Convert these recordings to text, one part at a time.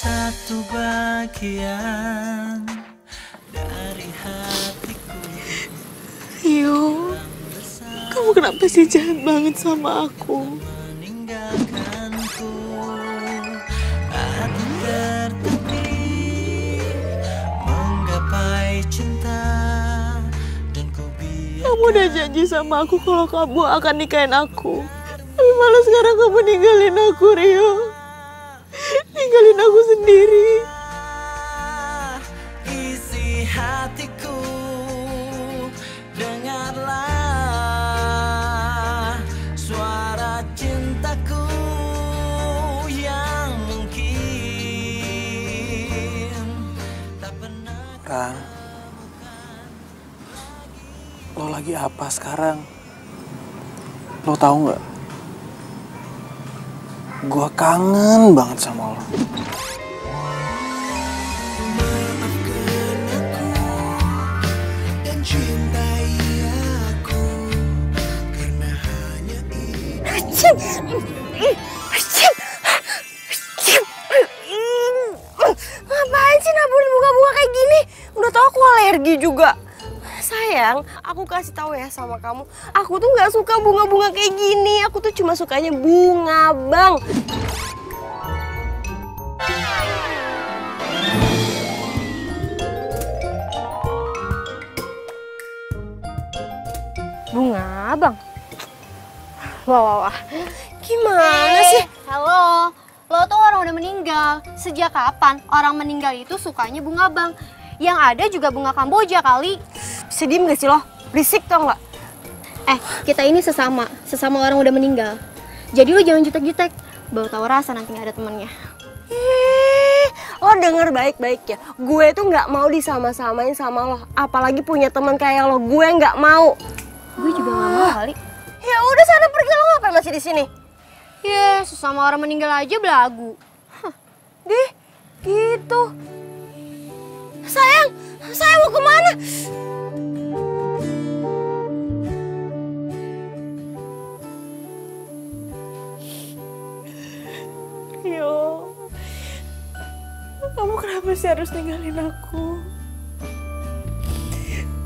satu bagian dari hatiku. Rio, kamu kenapa sih jahat banget sama aku? Meninggalkanku, hati tertatih menggapai cinta, dan ku biarkan. Kamu udah janji sama aku kalau kamu akan nikahin aku. Tapi malah sekarang kamu ninggalin aku, Rio. Ninggalin aku sendiri. Isi hatiku, dengarlah suara cintaku yang mungkin tak pernah. Ran, lo lagi apa sekarang? Lo tahu nggak? Gua kangen banget sama lo. Maafkan aku dan cintai aku karena hanya itu. Ngapain sih nabur bunga-bunga kayak gini? Udah tau aku alergi juga. Sayang, aku kasih tahu ya sama kamu. Aku tuh nggak suka bunga-bunga kayak gini. Aku tuh cuma sukanya bunga, Bang. Bunga, Bang. Wah. Gimana sih? Halo, lo tuh orang udah meninggal. Sejak kapan orang meninggal itu sukanya bunga bang? Yang ada juga bunga Kamboja kali. Bisa diem gak sih lo? Berisik tau nggak? Kita ini sesama orang udah meninggal. Jadi lo jangan jutek-jutek, baru tahu rasa nanti nggak ada temennya. Lo denger baik-baik ya. Gue tuh nggak mau disama-samain sama lo. Apalagi punya teman kayak lo. Gue nggak mau. Gue juga nggak mau kali. Ya udah sana pergi, lo ngapain masih di sini? Ya, sesama orang meninggal aja belagu. Dih, gitu. Sayang mau kemana? Rio, kamu kenapa sih harus ninggalin aku?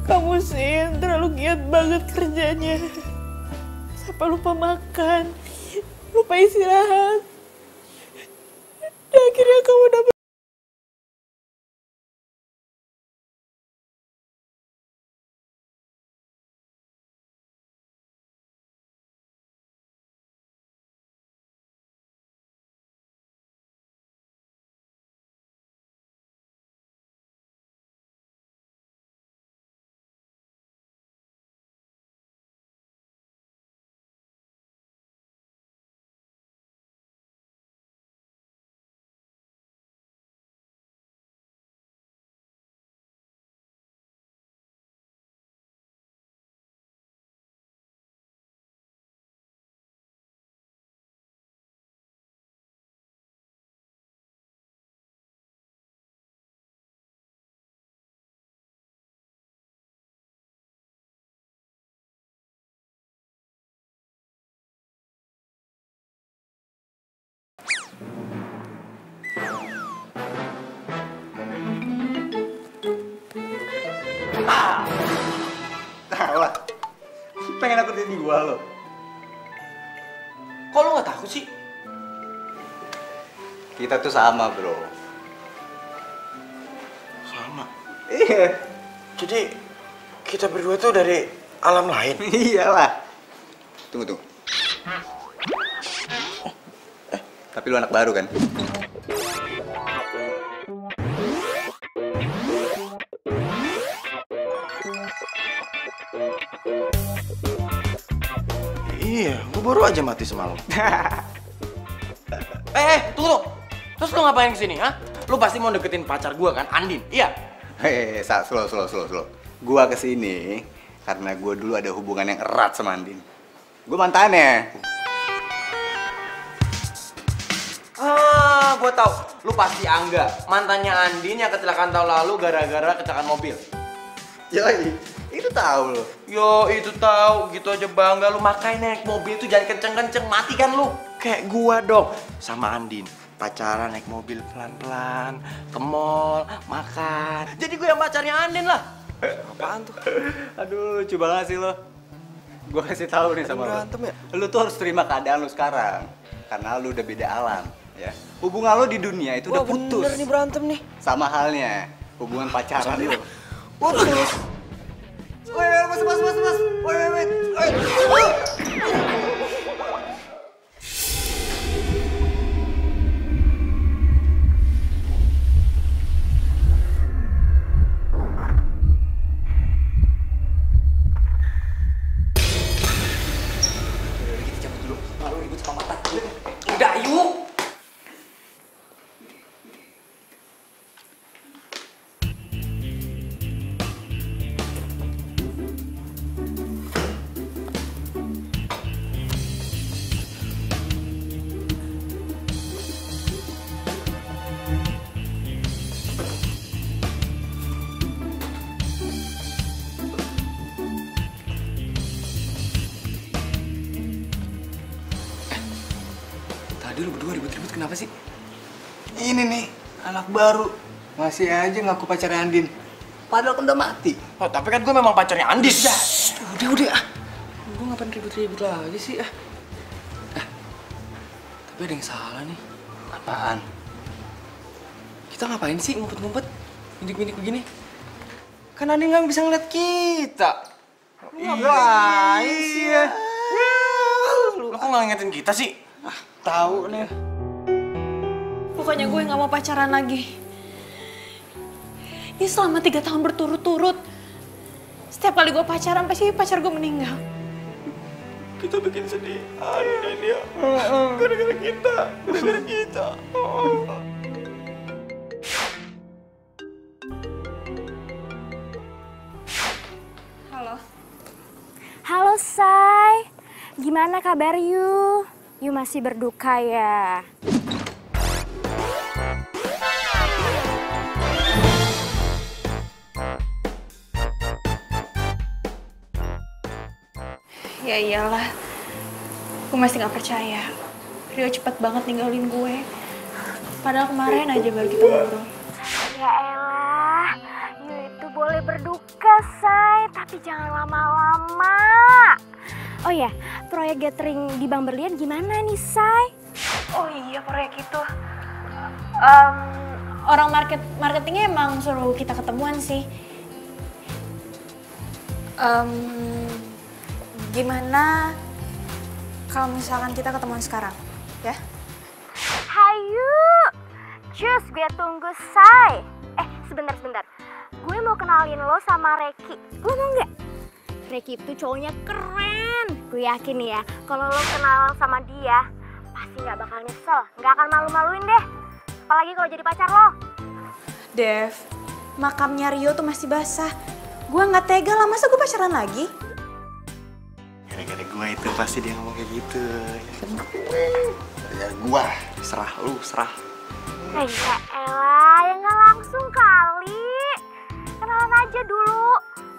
Kamu sih terlalu giat banget kerjanya. Sampai lupa makan, lupa istirahat. Dan akhirnya kamu dapat. Lah, pengen aku jadi gua lo. Kok lo gak takut sih? Kita tuh sama, bro. Sama. Iya. Jadi kita berdua tuh dari alam lain. Iyalah. Tunggu. Tapi lu anak baru kan? Iya, gue baru aja mati semalam. Tunggu. Terus lu ngapain kesini, ha? Lu pasti mau deketin pacar gua kan, Andin? Iya? Slow. Gua kesini karena gua dulu ada hubungan yang erat sama Andin. Gua mantannya. Gua tahu. Lu pasti Angga, mantannya Andin yang kecelakaan tahun lalu gara-gara kecelakaan mobil. Yoi, itu tahu lo. Yo, itu tahu. Gitu aja bangga lu, makanya naik mobil itu jangan kenceng-kenceng, mati kan lu. Kayak gua dong sama Andin. pacaran naik mobil pelan-pelan, ke mall, makan. Jadi gue yang pacarnya Andin lah. Apaan tuh? Aduh, lucu banget sih lo. Gue kasih tahu nih sama berantem lo. ya? Lu tuh harus terima keadaan lu sekarang. Karena lu udah beda alam, ya. Hubungan lu di dunia itu udah putus. Bener nih berantem nih. Sama halnya hubungan pacaran lu. Putus. Woi, mas. Woi. Udah, yuk. Tadi lu berdua ribut-ribut kenapa sih? Ini nih, anak baru. Masih aja ngaku pacarnya Andin. Padahal kan udah mati. Oh, tapi kan gue memang pacarnya Andin. Udah ah. Gue ngapain ribut-ribut lagi sih ah? Tapi ada yang salah nih. Apaan? Kita ngapain sih ngumpet-ngumpet? Mindik-mindik begini? Kan Andin nggak bisa ngeliat kita. Ngapain sih ya? Lo kok nggak ngingetin kita sih? Tahu nih. Pokoknya gue nggak mau pacaran lagi. Ini selama 3 tahun berturut-turut. Setiap kali gue pacaran, pasti pacar gue meninggal. Kita bikin sedih Andin ya. Gara-gara kita. Halo. Halo Say, gimana kabar you? You masih berduka ya? Ya iyalah, gue masih gak percaya. Rio cepet banget ninggalin gue. Padahal kemarin aja baru kita ngobrol. Ya elah, you itu boleh berduka Say, tapi jangan lama-lama. Oh ya, proyek gathering di Bang Berlian gimana nih Say? Oh iya, proyek itu. Orang marketingnya emang suruh kita ketemuan sih. Gimana kalau misalkan kita ketemuan sekarang, ya? Hayu, cus gue tunggu Say. Sebentar. Gue mau kenalin lo sama Reki. Lo mau nggak? Reki itu cowoknya keren. Gue yakin ya, kalau lo kenal sama dia, pasti nggak bakal nyesel. Nggak akan malu-maluin deh. Apalagi kalau jadi pacar lo. Dev, makamnya Rio tuh masih basah. Gue nggak tega lah, masa gue pacaran lagi? Gara-gara gue itu pasti dia ngomong kayak gitu. Ya kan gara-gara gue. Serah lu, serah. Ya elah, ya nggak langsung kali. Kenalan aja dulu.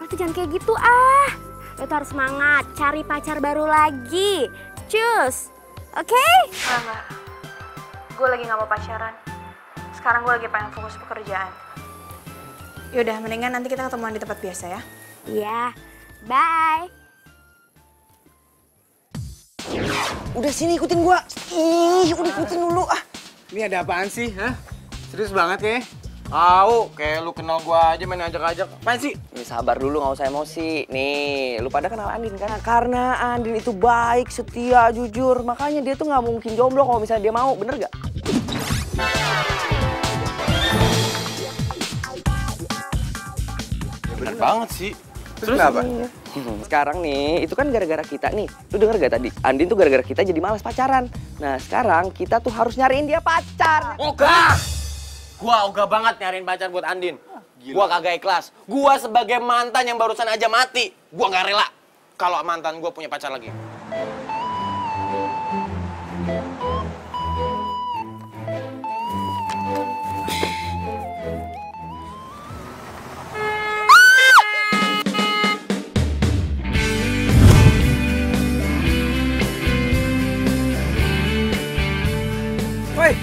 Lo tuh jangan kayak gitu ah. Lo tuh harus semangat, cari pacar baru lagi. Cus, oke? Enggak. Gue lagi nggak mau pacaran. Sekarang gue lagi pengen fokus pekerjaan. Yaudah, mendingan nanti kita ketemuan di tempat biasa ya. Iya, bye. Udah sini ikutin gua. Udah ikutin dulu ah. Ini ada apaan sih, hah? Serius banget ya? Kayak lu kenal gua aja main ajak-ajak. Apaan sih? Nih sabar dulu, nggak usah emosi. Nih, lu pada kenal Andin kan? Karena Andin itu baik, setia, jujur. Makanya dia tuh nggak mungkin jomblo kalau misalnya dia mau, bener gak? Ya bener banget sih. Terus kenapa? Sekarang nih, itu kan gara-gara kita nih. Lu denger gak tadi? Andin tuh gara-gara kita jadi malas pacaran. Nah, sekarang kita tuh harus nyariin dia pacar. Ogah! Gua ogah banget nyariin pacar buat Andin. Gua kagak ikhlas. Gua sebagai mantan yang barusan aja mati, gua nggak rela kalau mantan gua punya pacar lagi. Woi,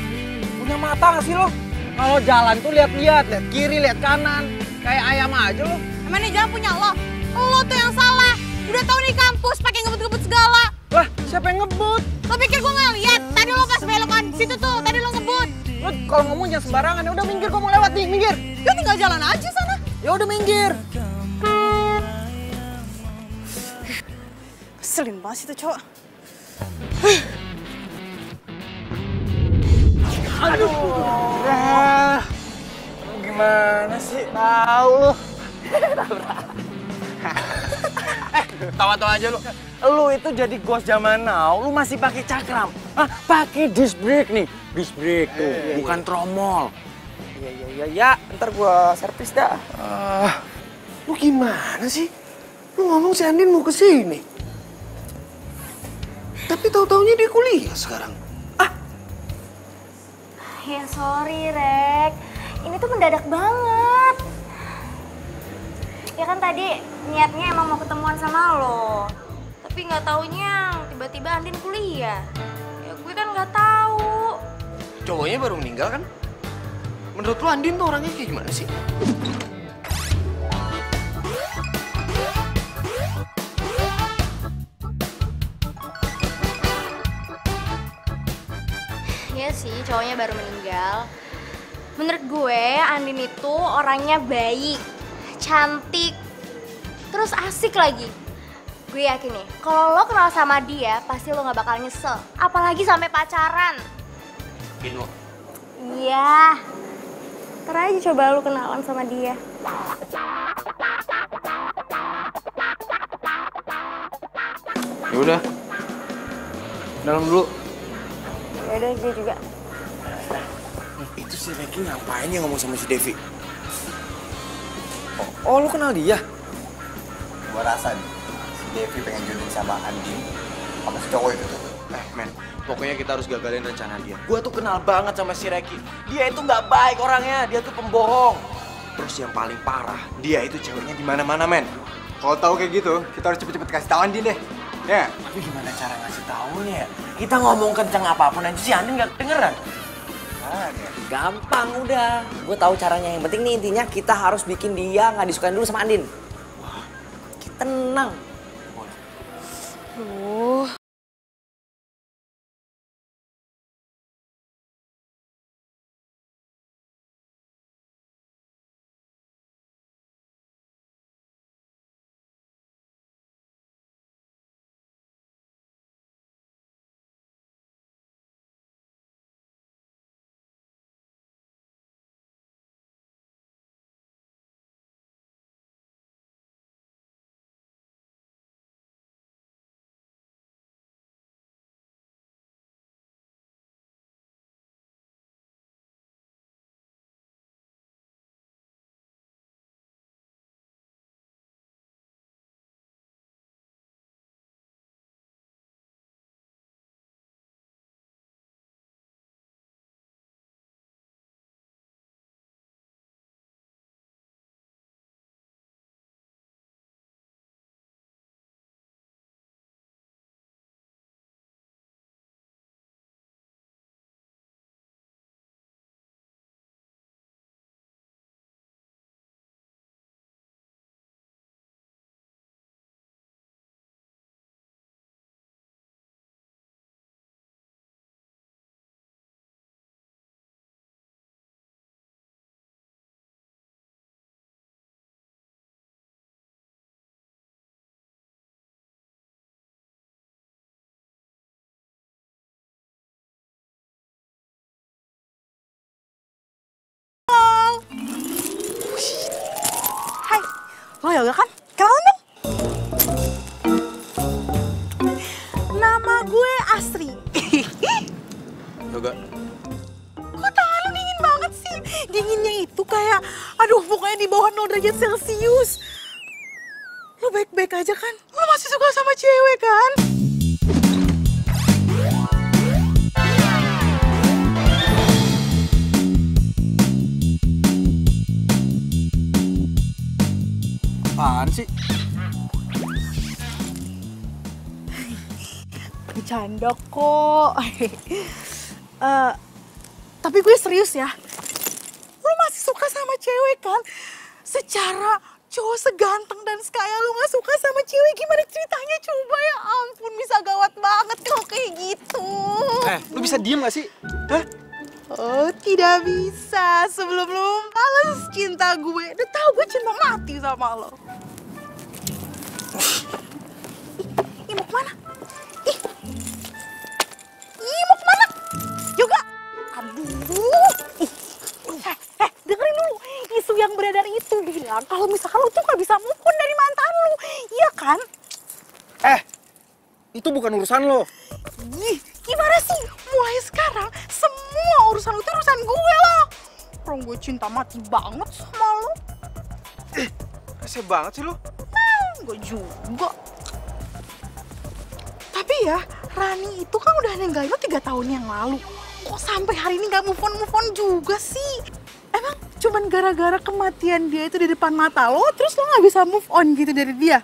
mata nggak sih lo? Kalau jalan tuh lihat-lihat, lihat kiri, lihat kanan. Kayak ayam aja lo. Emang ini jalan punya lo? Lo tuh yang salah. Udah tahu nih kampus pakai ngebut-ngebut segala. Lah, siapa yang ngebut? Lo pikir gue nggak lihat? Tadi lo pas belokan situ tuh, tadi lo ngebut. Lo kalau ngomong jangan sembarangan. Ya udah minggir, gue mau lewat nih, minggir. Lo tinggal jalan aja sana. Ya udah minggir. Keselin banget sih tuh cowok. Aduh. Gimana sih? Tahu lu. Tawa-tawa aja lu. Lu itu jadi ghost zaman now, lu masih pakai cakram. Ah, pakai disc brake nih. Disc brake tuh, bukan tromol. Ya, ntar gua servis dah. Lu gimana sih? Lu ngomong si Andin mau ke sini. Tapi tahu-taunya dia kuliah sekarang. Ya sorry, Rek. Ini tuh mendadak banget. Ya kan tadi niatnya emang mau ketemuan sama lo. Tapi nggak taunya tiba-tiba Andin kuliah. Ya gue kan nggak tahu. Cowoknya baru meninggal kan? Menurut lu Andin tuh orangnya kayak gimana sih? Iya sih, cowoknya baru meninggal. Menurut gue, Andin itu orangnya baik, cantik, terus asik lagi. Gue yakin nih, kalau lo kenal sama dia, pasti lo gak bakal nyesel. Apalagi sampai pacaran. Yakin lo? Iya. Ntar aja coba lo kenalan sama dia. Ya udah. Dalam dulu. Yaudah, gue juga. Itu si Reki ngapain ya ngomong sama si Devi? Oh, lu kenal dia? Gua rasa nih, si Devi pengen jodohin sama Andin sama si cowok itu tuh. Men, pokoknya kita harus gagalin rencana dia. Gua tuh kenal banget sama si Reki. Dia itu nggak baik orangnya, dia tuh pembohong. Terus yang paling parah, dia itu ceweknya di mana-mana, men. Kalau tahu kayak gitu, kita harus cepet-cepet kasih tahu Andin deh. Ya. Tapi gimana cara ngasih taunya ya? Kita ngomong kencang apapun aja si Andin nggak kedengeran. Gampang udah. Gue tahu caranya. Yang penting nih intinya kita harus bikin dia nggak disukain dulu sama Andin. Tenang. Lo Yoga kan? Kenalan dong. Nama gue Asri. Yoga. Kok tangan lu dingin banget sih? Dinginnya itu kayak, aduh pokoknya di bawah 0 derajat Celcius. Lo baik-baik aja kan? Lo masih suka sama cewek kan? Apaan sih? Bercanda kok. Tapi gue serius ya. Lu masih suka sama cewek kan? Secara cowok seganteng dan sekaya lu gak suka sama cewek, gimana ceritanya coba? Ya ampun, bisa gawat banget kalau kayak gitu. Lu bisa diem gak sih? Hah? Oh, tidak bisa. Sebelum lu balas cinta gue, udah tahu gue cinta mati sama lo. Ih, mau kemana? Ih, mau kemana? Juga. Aduh. Dengerin dulu. Isu yang beredar itu bilang kalau misalkan lu tuh gak bisa move on dari mantan lu. Iya kan? Itu bukan urusan lo. Ih, gimana sih? Mulai sekarang semua urusan lu itu urusan gue loh. Orang gue cinta mati banget sama lu. Rese banget sih lu. Gue juga. Tapi ya, Rani itu kan udah ninggalin lu 3 tahun yang lalu. Kok sampai hari ini gak move on juga sih? Emang cuman gara-gara kematian dia itu di depan mata lo, terus lo gak bisa move on gitu dari dia?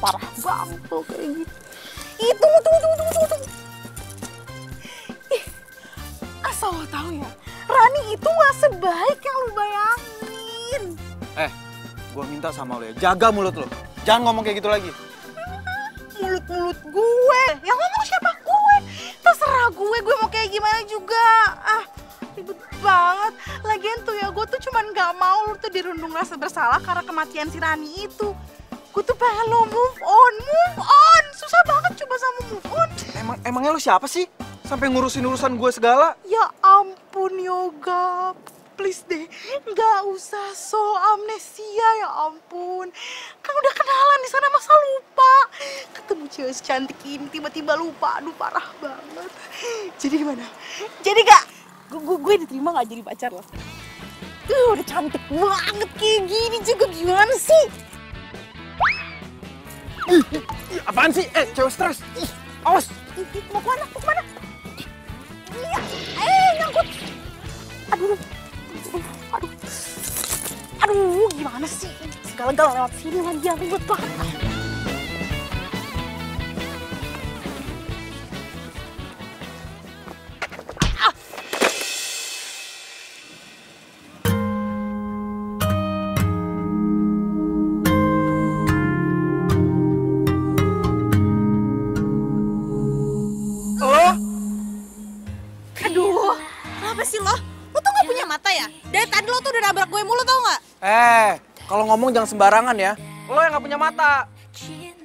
Parah banget lo kayak gitu. Ih, tunggu. Ih, asal lo tahu ya, Rani itu gak sebaik yang lo bayangin. Gua minta sama lo ya, jaga mulut lo. Jangan ngomong kayak gitu lagi. Mulut gue? Yang ngomong siapa? Gue? Terserah gue mau kayak gimana juga. Ribet banget. Lagian tuh ya, gue tuh cuman gak mau lu tuh dirundung rasa bersalah karena kematian si Rani itu. Gue tuh pengen lo move on. Susah banget coba sama move on. Emangnya lu siapa sih? Sampai ngurusin urusan gue segala? Ya ampun Yoga, please deh, nggak usah so amnesia, ya ampun. Kan udah kenalan di sana, masa lupa? Ketemu cewek secantik ini tiba-tiba lupa, aduh parah banget. Jadi gimana? Jadi gak? Gue diterima gak jadi pacar lo? Udah cantik banget kayak gini juga, gimana sih? Apaan sih? Cewek stres. Awas. Mau kemana? Iya, nyangkut. Aduh, gimana sih? Segala-gala lewat sini lagi, yang ribet banget. Kenapa sih lo? Lo tuh gak punya mata ya? Dari tadi lo tuh udah nabrak gue mulu, tau gak? Kalau ngomong jangan sembarangan ya. Lo yang gak punya mata.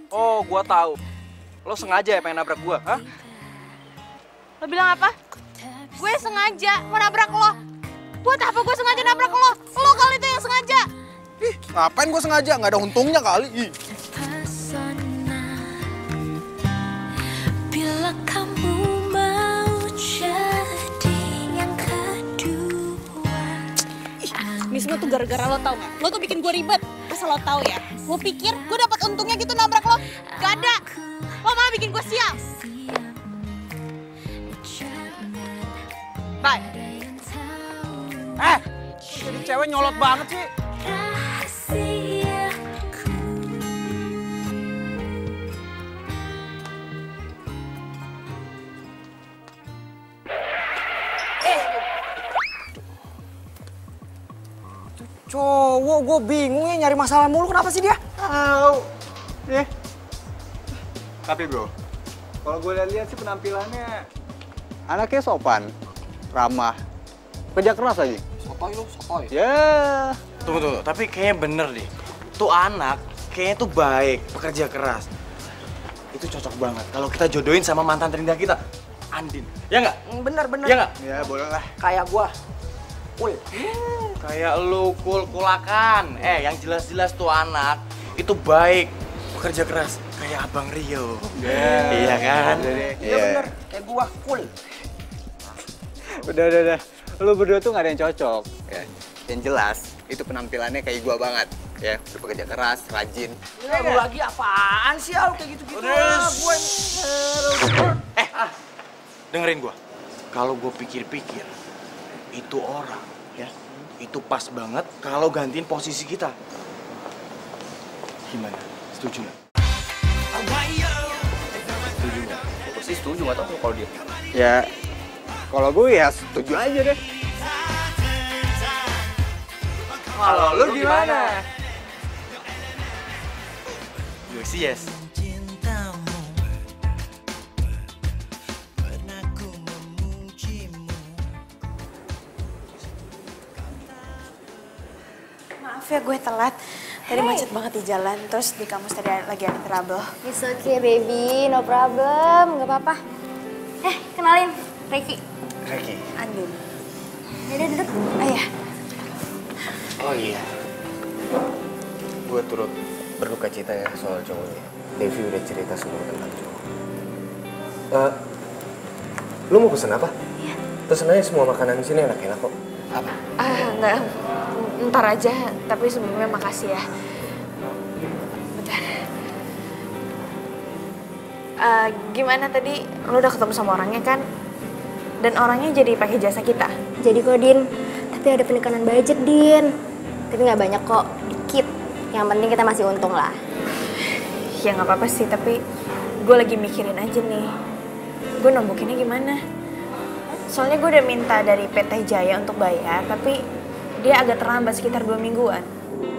Oh, gua tahu. Lo sengaja ya pengen nabrak gua, hah? Lo bilang apa? Gue sengaja mau nabrak lo. Buat apa gue sengaja nabrak lo? Lo kali itu yang sengaja. Ngapain gua sengaja? Nggak ada untungnya kali. Bila kamu mau jadi yang kedua. Ini semua tuh gara-gara lo, tau gak? Lo tuh bikin gue ribet. Asal lo tau ya, lo pikir gue dapat untungnya gitu nabrak lo? Gak ada. Lo malah bikin gue sial. Bye. Jadi cewek nyolot banget sih. Cowok, gue bingung ya nyari masalah mulu, kenapa sih dia? Tapi bro, kalau gue lihat sih penampilannya anaknya sopan, ramah, kerja keras lagi. Sotoy. Ya. Tunggu, tapi kayaknya bener deh. Tuh anak kayaknya tuh baik, pekerja keras. Itu cocok banget kalau kita jodohin sama mantan terindah kita, Andin. Ya nggak? Bener. Ya nggak? Ya boleh lah. Kayak gua. Cool. Kayak lu kulakan. Yang jelas-jelas tuh anak itu baik, pekerja keras. Kayak Abang Rio. Iya kan? Iya bener, kayak gua. Cool. Udah. Lu berdua tuh gak ada yang cocok. Ya. Yang jelas, itu penampilannya kayak gua banget. Ya, bekerja keras, rajin. Ya, lu lagi apaan sih, Al? Kayak gitu-gitu. Dengerin gua. Kalau gua pikir-pikir, itu orang, ya, itu pas banget kalau gantiin posisi kita. Gimana? Setuju nggak? Setuju nggak? Gue sih setuju, nggak tahu kalau dia. Ya, Kalau gue ya setuju aja deh. Kalau lu gimana? Gue sih yes. Maaf ya gue telat. Tadi macet banget di jalan, terus di kampus tadi lagi ada trouble. It's okay baby, no problem, gak apa-apa. Kenalin, Reiki. Reiki. Andin. Yaudah duduk. Ayah. Oh iya. Gue turut berduka cita ya soal cowoknya. Devi udah cerita semua tentang cowok. Lu mau pesen apa? Iya. Pesen aja semua makanan di sini enak-enak kok. Apa? Enggak. Ntar aja, tapi sebelumnya makasih ya. Bentar. Gimana tadi? Lu udah ketemu sama orangnya kan? Dan orangnya jadi pakai jasa kita? Jadi kok Din, tapi ada penekanan budget Din. Tapi nggak banyak kok, dikit. Yang penting kita masih untung lah. Ya nggak apa-apa sih, tapi gue lagi mikirin aja nih. Gue nombokinnya gimana? Soalnya gue udah minta dari PT Jaya untuk bayar, tapi dia agak terlambat sekitar 2 mingguan.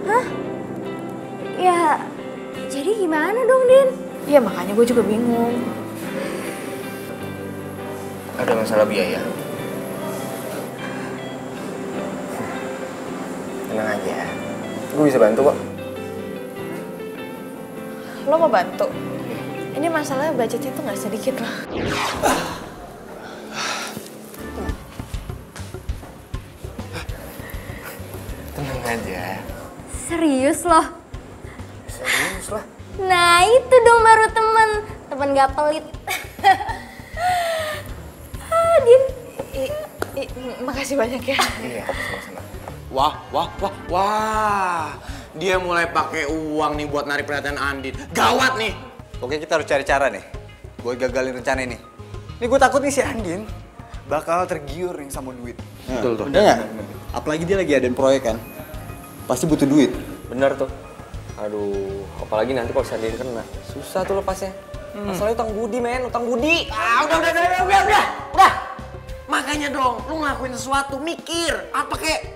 Hah? Ya, jadi gimana dong Din? Ya makanya gue juga bingung. Ada masalah biaya. Tenang aja, gue bisa bantu kok. Lo mau bantu? Ini masalahnya budgetnya tuh nggak sedikit loh. Tenang aja. Serius loh? Serius lah. Nah itu dong baru temen gak pelit. Din. Makasih banyak ya. Iya, sama-sama. Wah. Dia mulai pakai uang nih buat narik perhatian Andin. Gawat nih. Oke, kita harus cari cara nih buat gagalin rencana ini. Ini gue takut nih si Andin bakal tergiur yang sama duit. Betul tuh. Bener. Apalagi dia lagi adain proyek kan. Pasti butuh duit. Bener tuh. Aduh, apalagi nanti kalau Andin kena. Susah tuh lepasnya. Masalahnya utang budi, men. Utang budi. Udah. Makanya dong, lu ngelakuin sesuatu, mikir. Apa kek?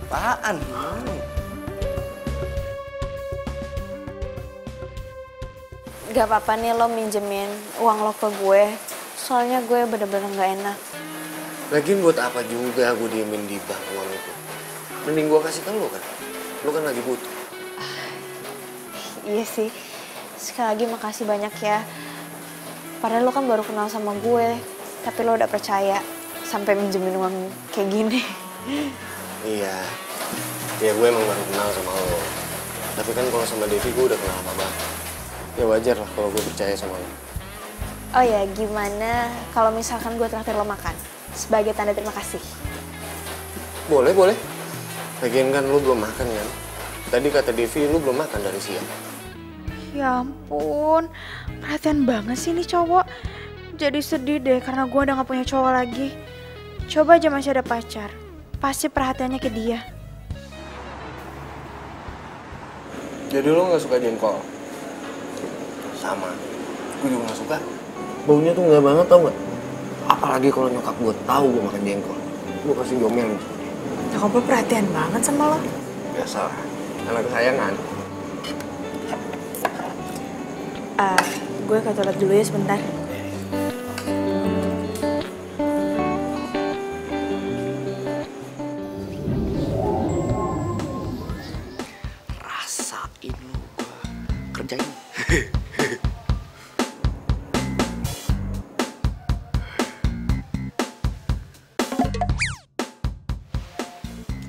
Apaan? Gak apa-apa nih lo minjemin uang lo ke gue. Soalnya gue bener-bener gak enak. Lagian buat apa juga gue diemin di bank uang itu? Mending gue kasih ke lo kan. Lo kan lagi butuh. Iya sih. Sekali lagi makasih banyak ya. Padahal lo kan baru kenal sama gue. Tapi lo udah percaya sampai minjemin uang kayak gini. Iya. Ya gue emang baru kenal sama lo. Tapi kan kalau sama Devi gue udah kenal lama banget. Ya wajar lah kalau gue percaya sama lo. Oh ya, gimana kalau misalkan gue traktir lo makan? Sebagai tanda terima kasih. Boleh. Lagian kan lo belum makan kan? Tadi kata Devi lo belum makan dari siang. Ya ampun, perhatian banget sih nih cowok. Jadi sedih deh karena gue udah gak punya cowok lagi. Coba aja masih ada pacar, pasti perhatiannya ke dia. Jadi lo gak suka jengkol? Sama, gue juga gak suka. Baunya tuh gak banget tau gak? Apalagi kalau nyokap gue tahu gue makan jengkol. Gue pasti diomelin. Nyokap lo perhatian banget sama lo. Biasalah, anak kesayangan. Gue ke toilet dulu ya sebentar. Rasain lu gua kerjain.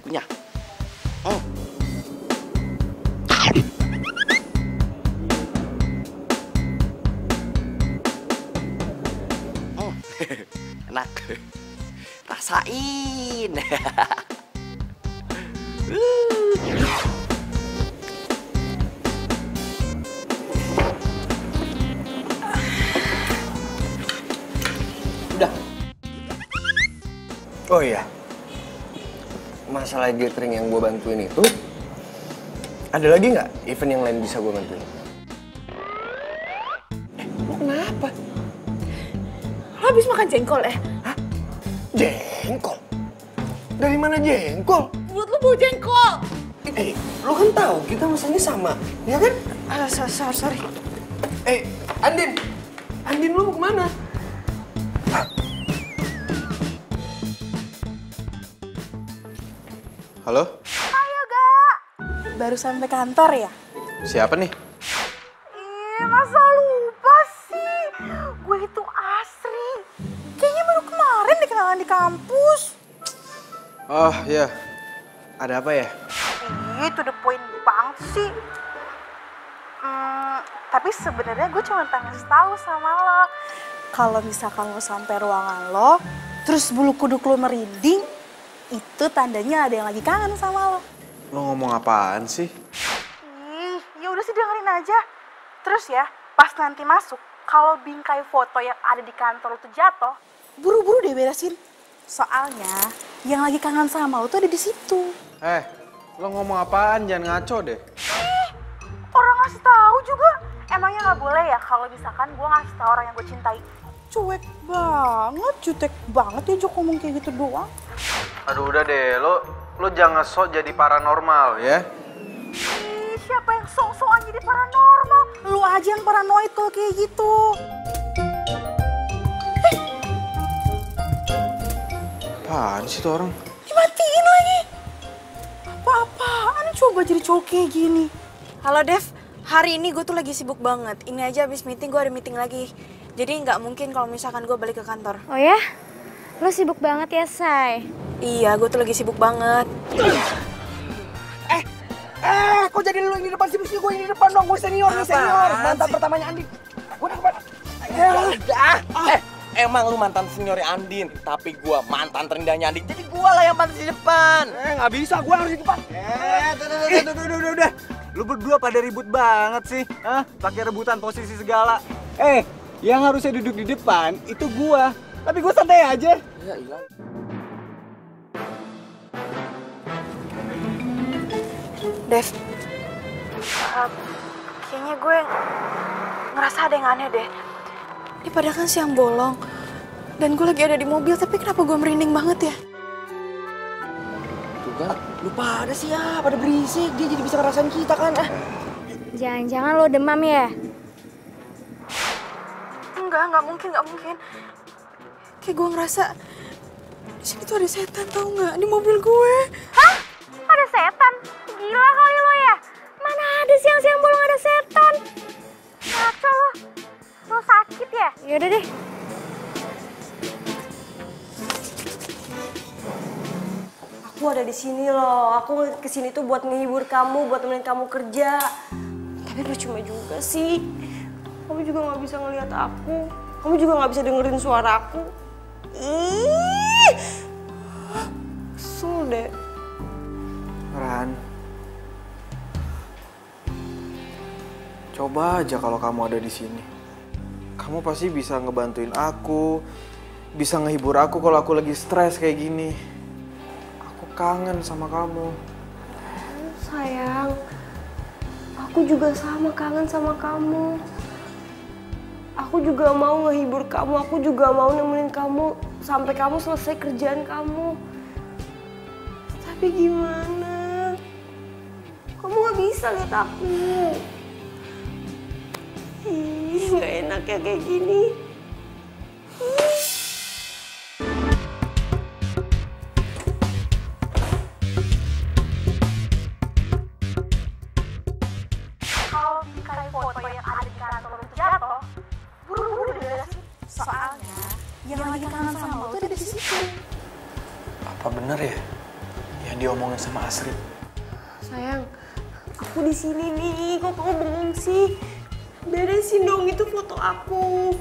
Punya. Oh. Enak. Rasain. Udah. Oh iya, masalah gathering yang gue bantuin itu, ada lagi nggak event yang lain bisa gue bantuin? Lo kenapa? Lo Lo habis makan jengkol ya? Jengkol? Dari mana jengkol? Mulut lo bau jengkol. Lo kan tahu kita mesennya sama, ya kan? Sorry. Andin! Andin lu mau kemana? Halo? Ayo, Gak. Baru sampai kantor ya? Siapa nih? Masa lupa sih? Gue itu Asri. Kayaknya baru kemarin dikenalan di kampus. Oh, iya. Ada apa ya? To the point banget sih. Tapi sebenarnya gue cuma pengen ngasih tahu sama lo. Kalau misalkan lo sampai ruangan lo, terus bulu kuduk lo merinding, itu tandanya ada yang lagi kangen sama lo. Lo ngomong apaan sih? Ya udah sih dengerin aja. Terus ya, pas nanti masuk, kalau bingkai foto yang ada di kantor lo tuh jatuh, buru-buru deh beresin. Soalnya yang lagi kangen sama lo tuh ada di situ. Lo ngomong apaan? Jangan ngaco deh. Orang ngasih tahu juga. Emangnya nggak boleh ya kalau misalkan gue ngasih tahu orang yang gue cintai? Cuek banget, jutek banget ya Jok ngomong kayak gitu doang. Aduh udah deh, lo jangan sok jadi paranormal ya. Siapa yang sok-sokan jadi paranormal? Lu aja yang paranoid kalau kayak gitu. Apaan sih tuh orang? Dimatiin lagi. Apa-apaan coba jadi cowok kayak gini. Halo Dev, hari ini gue tuh lagi sibuk banget. Ini aja abis meeting gue ada meeting lagi. Jadi nggak mungkin kalau misalkan gue balik ke kantor. Oh ya? Lo sibuk banget ya, Say? Iya, gue tuh lagi sibuk banget. Kok jadi lu yang di depan sih? Mesti gue yang di depan dong. Gue senior nih, senior. Mantan pertamanya Andin. Gue di depan. Emang lu mantan seniornya Andin, tapi gua mantan terindahnya Andin. Jadi gua lah yang pantas di depan. Nggak bisa, gue harus di depan. Udah. Lu berdua pada ribut banget sih. Pakai rebutan posisi segala. Yang harusnya duduk di depan itu gua. Tapi gua santai aja. Ya ilah. Dev, kayaknya gue ngerasa ada yang aneh deh. Ini padahal kan siang bolong. Dan gue lagi ada di mobil, tapi kenapa gue merinding banget ya? Tuh kan, lu pada sih ya, pada berisik. Dia jadi bisa ngerasain kita kan. Jangan-jangan lo demam ya? Enggak mungkin. Kayak gue ngerasa di sini tuh ada setan, tau nggak? Di mobil gue. Hah? Ada setan? Gila kali lo ya? Mana ada siang-siang bolong ada setan? Ngaco lo. Lo sakit ya? Yaudah deh. Aku ada di sini loh. Aku kesini tuh buat menghibur kamu, buat temenin kamu kerja. Tapi percuma juga sih. Kamu juga nggak bisa ngelihat aku. Kamu juga nggak bisa dengerin suara aku. Ih, kesel deh. Ran, coba aja kalau kamu ada di sini. Kamu pasti bisa ngebantuin aku, bisa ngehibur aku kalau aku lagi stres kayak gini. Aku kangen sama kamu. Sayang, aku juga sama kangen sama kamu. Aku juga mau ngehibur kamu, aku juga mau nemenin kamu sampai kamu selesai kerjaan kamu. Tapi gimana? Kamu gak bisa lihat aku. Gak enak ya kayak gini. Kalau bingkai foto yang ada di kantor lo tuh jatuh, buru-buru deh beresin. Soalnya yang lagi kangen sama lo tuh ada di situ. Apa bener ya yang diomongin sama Asri? Sayang, aku di sini nih. Kok kamu bengong sih? Beresin dong itu foto aku.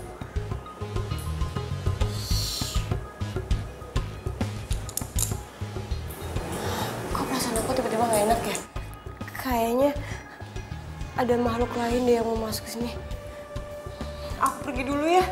Kok perasaan aku tiba-tiba gak enak ya? Kayaknya ada makhluk lain deh yang mau masuk ke sini. Aku pergi dulu ya.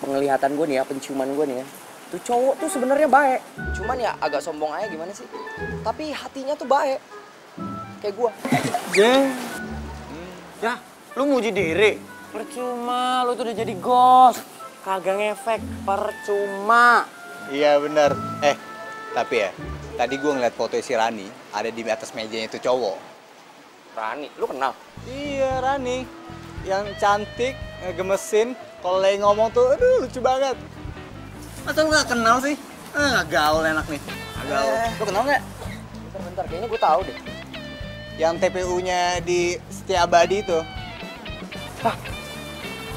penglihatan gue nih ya, penciuman gue nih ya, tuh cowok tuh sebenarnya baik. Cuman ya agak sombong aja gimana sih. Tapi hatinya tuh baik. Kayak gue. Jeng. Ya, lu muji diri. Percuma, lu tuh udah jadi ghost. Kagak ngefek, percuma. Iya bener. Tapi ya, tadi gue ngeliat foto si Rani ada di atas mejanya itu cowok. Rani, lu kenal? Iya, Rani. Yang cantik, ngegemesin, kalau lagi ngomong tuh, aduh lucu banget. Masa lu gak kenal sih? Gak gaul enak nih. Gak gaul. Lu kenal gak? Bentar, kayaknya gue tahu deh. Yang TPU-nya di Setiabadi itu. Hah?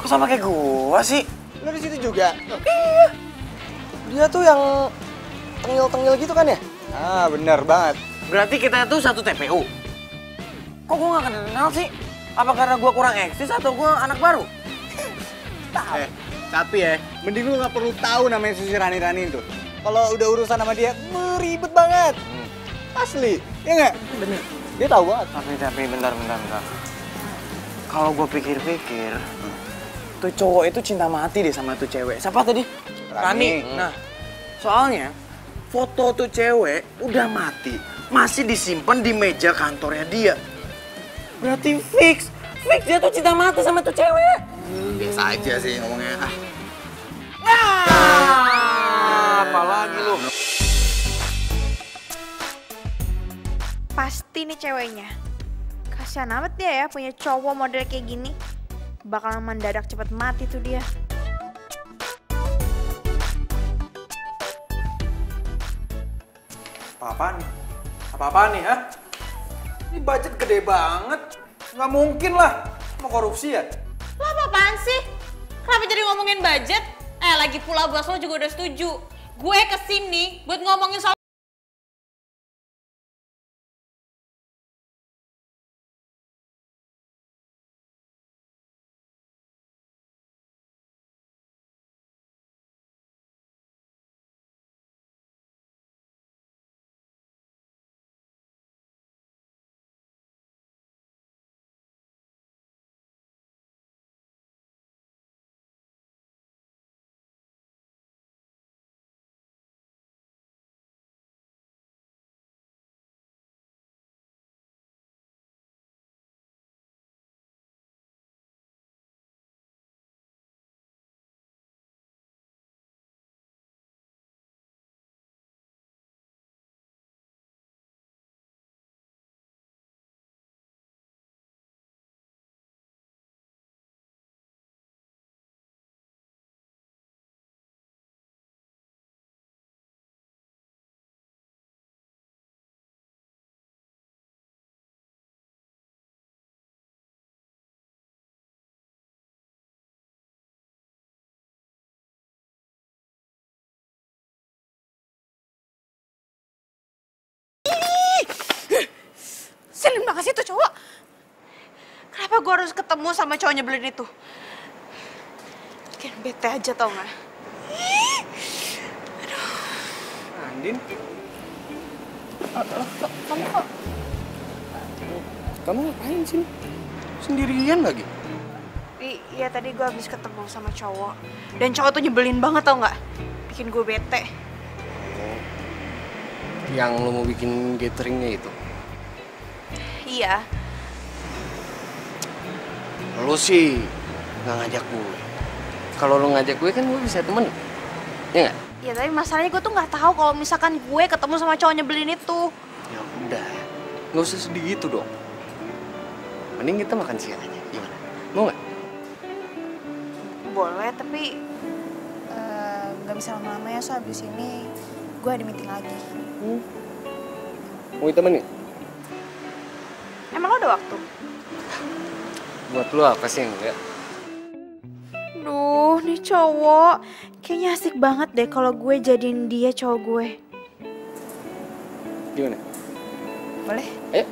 Kok sama kayak gua sih? Lu di situ juga? Iya. Dia tuh yang tengil-tengil gitu kan ya? Ah, bener banget. Berarti kita tuh satu TPU. Kok gua gak kenal sih? Apa karena gua kurang eksis atau gua anak baru? Tapi ya, mending lu gak perlu tahu namanya si Rani itu. Kalau udah urusan sama dia, ribet banget. Asli, ya nggak? Bener. Dia tahu banget. Tapi bentar. Kalau gua pikir-pikir, tuh cowok itu cinta mati deh sama tuh cewek. Siapa tadi? Rani. Nah, soalnya foto tuh cewek udah mati, masih disimpan di meja kantornya dia. Berarti fix dia tuh cinta mati sama tuh cewek. Biasa aja sih ngomongnya. Apalagi lu? Pasti nih ceweknya. Kasian amat dia ya punya cowok model kayak gini. Bakalan mendadak cepet mati tuh dia. Apa-apaan nih, ha? Ini budget gede banget. Nggak mungkin lah. Mau korupsi ya? Lo apa-apaan sih? Kenapa jadi ngomongin budget? Lagi pula bos lo juga udah setuju. Gue kesini buat ngomongin soal... Selin banget sih tuh cowok. Kenapa gue harus ketemu sama cowok nyebelin itu? Bikin bete aja tau gak? Andin? Kamu ngapain sih? Sendirian lagi? Iya tadi gue habis ketemu sama cowok. Dan cowok tuh nyebelin banget tau gak? Bikin gue bete. Yang lo mau bikin gatheringnya itu? Iya. Lo sih nggak ngajak gue. Kalau lo ngajak gue kan gue bisa temen. Ya nggak? Ya tapi masalahnya gue tuh nggak tahu kalau misalkan gue ketemu sama cowok nyebelin itu. Ya udah, nggak usah sedih gitu dong. Mending kita makan siang aja, gimana? Mau nggak? Boleh, tapi nggak bisa lama-lama ya, so abis ini gue ada meeting lagi. Mau ditemenin? Emang lo ada waktu? Buat lo apa sih enggak? Duh, nih cowok kayaknya asik banget deh kalau gue jadiin dia cowok gue. Gimana? Boleh? Ayo.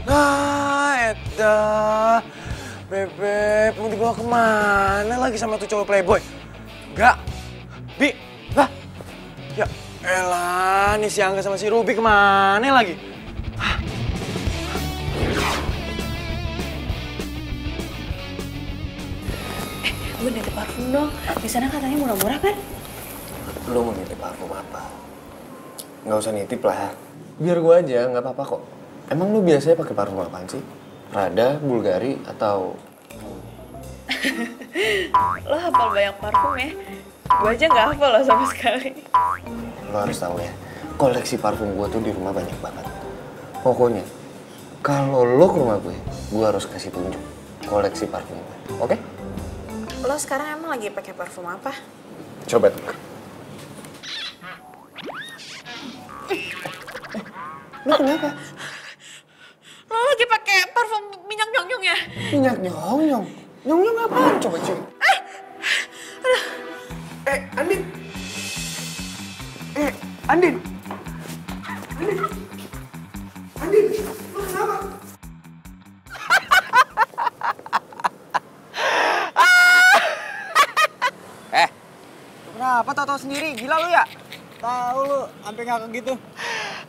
Nah, edah. Bebek, mau dibawa kemana lagi sama tuh cowok playboy? Enggak. Bi, lah. Ya elah, nih si Angga sama si Ruby kemana lagi? gue nitip parfum dong. Di sana katanya murah-murah kan? Lu mau nitip parfum apa? Nggak usah nitip lah. Biar gue aja, nggak apa-apa kok. Emang lu biasanya pakai parfum apaan sih? Prada, Bulgari, atau... Lo hafal banyak parfum ya? Gue aja nggak hafal lo sama sekali. Lo harus tahu ya, koleksi parfum gue tuh di rumah banyak banget. Pokoknya, kalau lo ke rumah gue harus kasih tunjuk koleksi parfum gue, oke? Lo sekarang emang lagi pakai parfum apa? Coba tuh. Lo kenapa? Lo lagi pakai parfum minyak nyong-nyong ya? Minyak nyong-nyong? Nyong-nyong apaan? Coba cium. Andin! Andin! Andin! Andin! Lo kenapa? Kenapa tau-tau sendiri? Gila lu ya? Tahu lu, sampai ngakak gitu.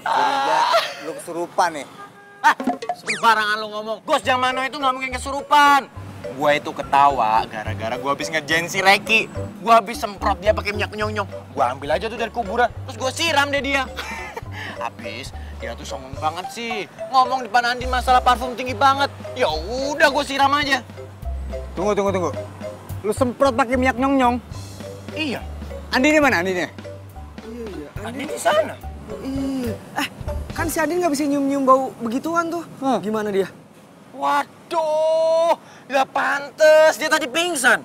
Curiga lu kesurupan nih. Sembarangan lu ngomong. Gos Jamano itu nggak mungkin kesurupan. Gua itu ketawa gara-gara gua habis ngerjain si Reki. Gua habis semprot dia pakai minyak nyong-nyong. Gua ambil aja tuh dari kuburan, terus gua siram deh dia. Habis dia tuh songong banget sih. Ngomong depan Andin masalah parfum tinggi banget. Ya udah gua siram aja. Tunggu. Lu semprot pakai minyak nyong-nyong? Iya. Andinnya mana Andinnya? Andin di sana. Iya. Kan si Andin nggak bisa nyium-nyium bau begituan tuh. Gimana dia? Waduh, ya pantes dia tadi pingsan.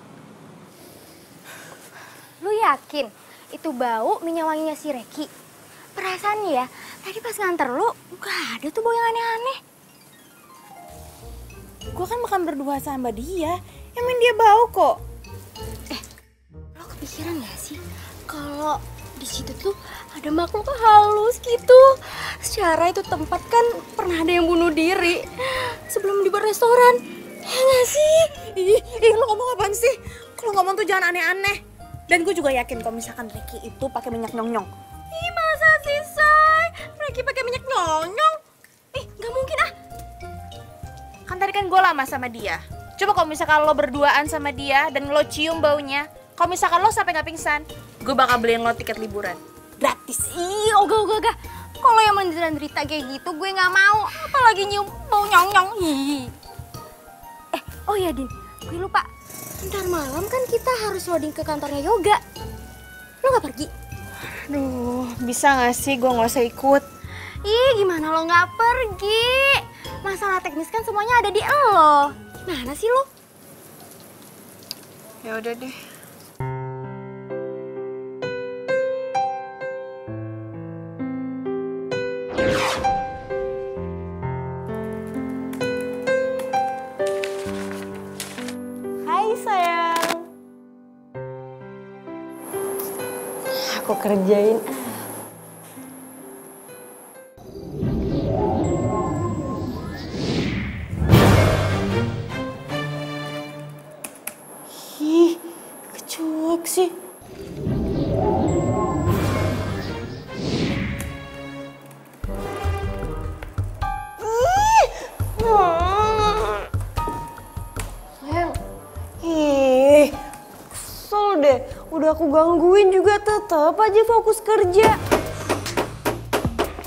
Lu yakin itu bau minyak wanginya si Reki? Perasaan ya, tadi pas nganter lu gak ada tuh bau yang aneh-aneh. Gue kan makan berdua sama dia, emang dia bau kok. Lo kepikiran gak sih kalau di situ tuh ada makhluk halus gitu? Secara itu tempat kan pernah ada yang bunuh diri sebelum dibuat restoran. Ya gak sih? Ih, lo ngomong apaan sih? Kalau ngomong tuh jangan aneh-aneh. Dan gue juga yakin kalau misalkan Reki itu pakai minyak nyong-nyong. Ih, masa sih, Say? Reki pakai minyak nyong-nyong? Ih, gak mungkin ah. Kan tadi kan gue lama sama dia. Coba kalau misalkan lo berduaan sama dia dan lo cium baunya, kalau misalkan lo sampai nggak pingsan, gue bakal beliin lo tiket liburan. Gratis. Ih, ogah. Kalau yang menderita kayak gitu gue nggak mau. Apalagi nyium bau nyong-nyong. Ih. Oh ya, Din. Gue lupa. Ntar malam kan kita harus loading ke kantornya Yoga. Lo nggak pergi? Aduh, bisa nggak sih gue nggak usah ikut? Ih, gimana lo nggak pergi? Masalah teknis kan semuanya ada di lo. Mana sih lo? Ya udah deh. Hai sayang. Aku kerjain. Ih, kecuek sih. Sayang. Ih, kesel deh. Udah aku gangguin juga tetep aja fokus kerja.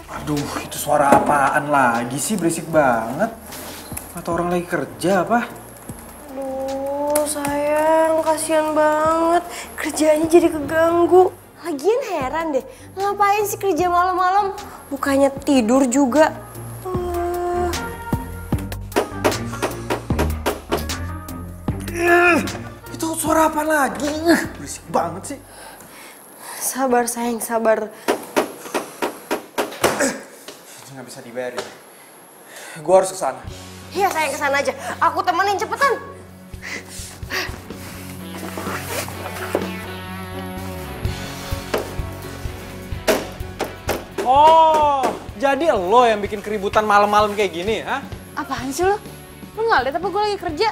Aduh, itu suara apaan lagi sih? Berisik banget. Atau orang lagi kerja apa? Aduh, sayang, kasihan banget. Kerjanya jadi keganggu. Lagian heran deh, ngapain sih kerja malam-malam? Bukannya tidur juga. Itu suara apa lagi? Berisik banget sih. Sabar sayang, sabar. Nggak bisa dibiarin. Gue harus ke sana. Iya sayang, kesana aja. Aku temenin, cepetan. Oh, jadi lo yang bikin keributan malam-malam kayak gini, ha? Apaan sih lo? Lo nggak liat apa gue lagi kerja?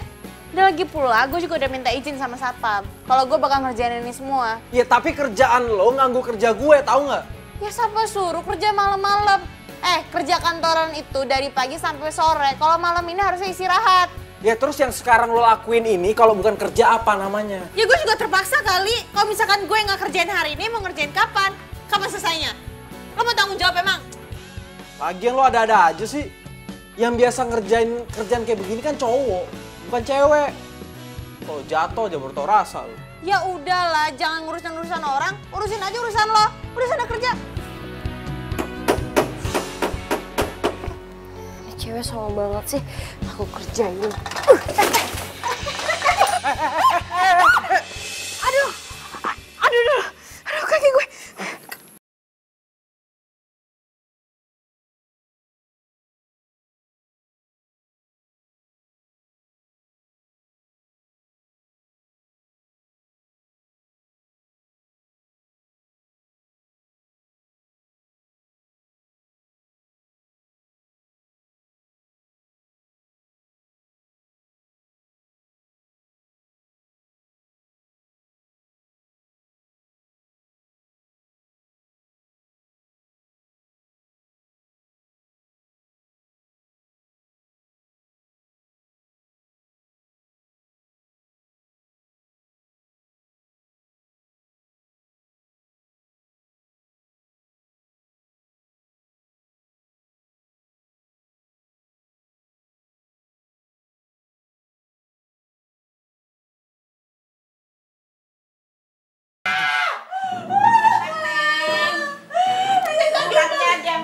Dan lagi pula gue juga udah minta izin sama satpam. Kalau gue bakal ngerjain ini semua. Ya tapi kerjaan lo nganggu kerja gue, tahu nggak? Ya siapa suruh kerja malam-malam? Kerja kantoran itu dari pagi sampai sore. Kalau malam ini harusnya istirahat. Ya terus yang sekarang lo lakuin ini kalau bukan kerja apa namanya? Ya gue juga terpaksa kali. Kalau misalkan gue nggak kerjain hari ini, mau ngerjain kapan? Kapan selesainya? Lo mau tanggung jawab emang? Lagian lo ada-ada aja sih. Yang biasa ngerjain kerjaan kayak begini kan cowok, bukan cewek. Kalau jatuh aja baru tau rasa lo. Ya udahlah, jangan ngurusin urusan orang, urusin aja urusan lo. Udah sana kerja. Ini cewek sama banget sih, aku kerjain. Aduh kaki gue.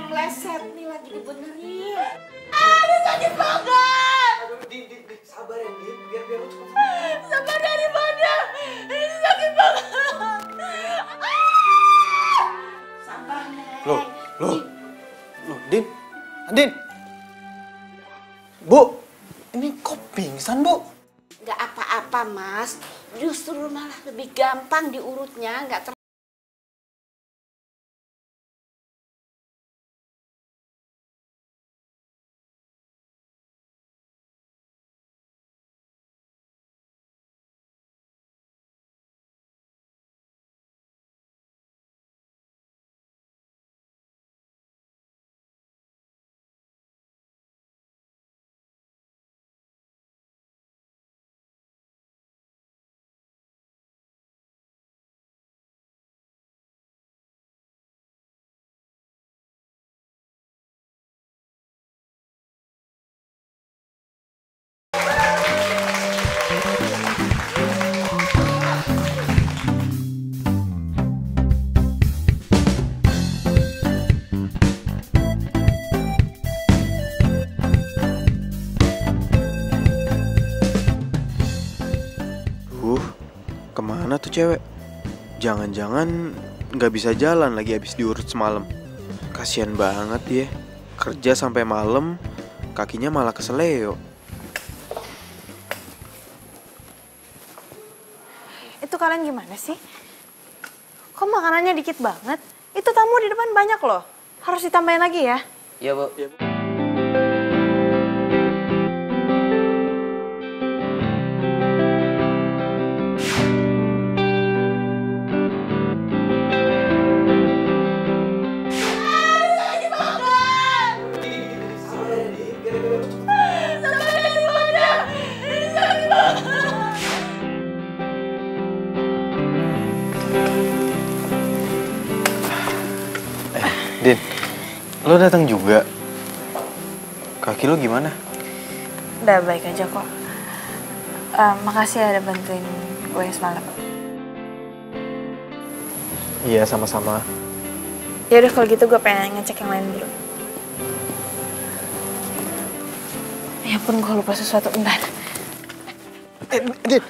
Meleset nih lagi dibenerin. Aduh sakit banget. Din, sabar ya Din, biar lu cepet. Sabar dari mana? Ini sakit banget. Sabar, Neng. Loh, Din. Bu, ini kok pingsan, Bu? Gak apa-apa, Mas. Justru malah lebih gampang diurutnya, gak Kemana tuh cewek? Jangan-jangan nggak bisa jalan lagi abis diurut semalam. Kasian banget dia. Kerja sampai malam, kakinya malah keseleo. Itu kalian gimana sih? Kok makanannya dikit banget? Itu tamu di depan banyak loh. Harus ditambahin lagi ya? Iya, Bu. Din, lo datang juga. Kaki lo gimana? Udah baik aja kok. Makasih ada bantuin gue semalam. Iya, sama-sama. Ya udah kalau gitu gue pengen ngecek yang lain dulu. Ya ampun, gue lupa sesuatu. Bentar. Din.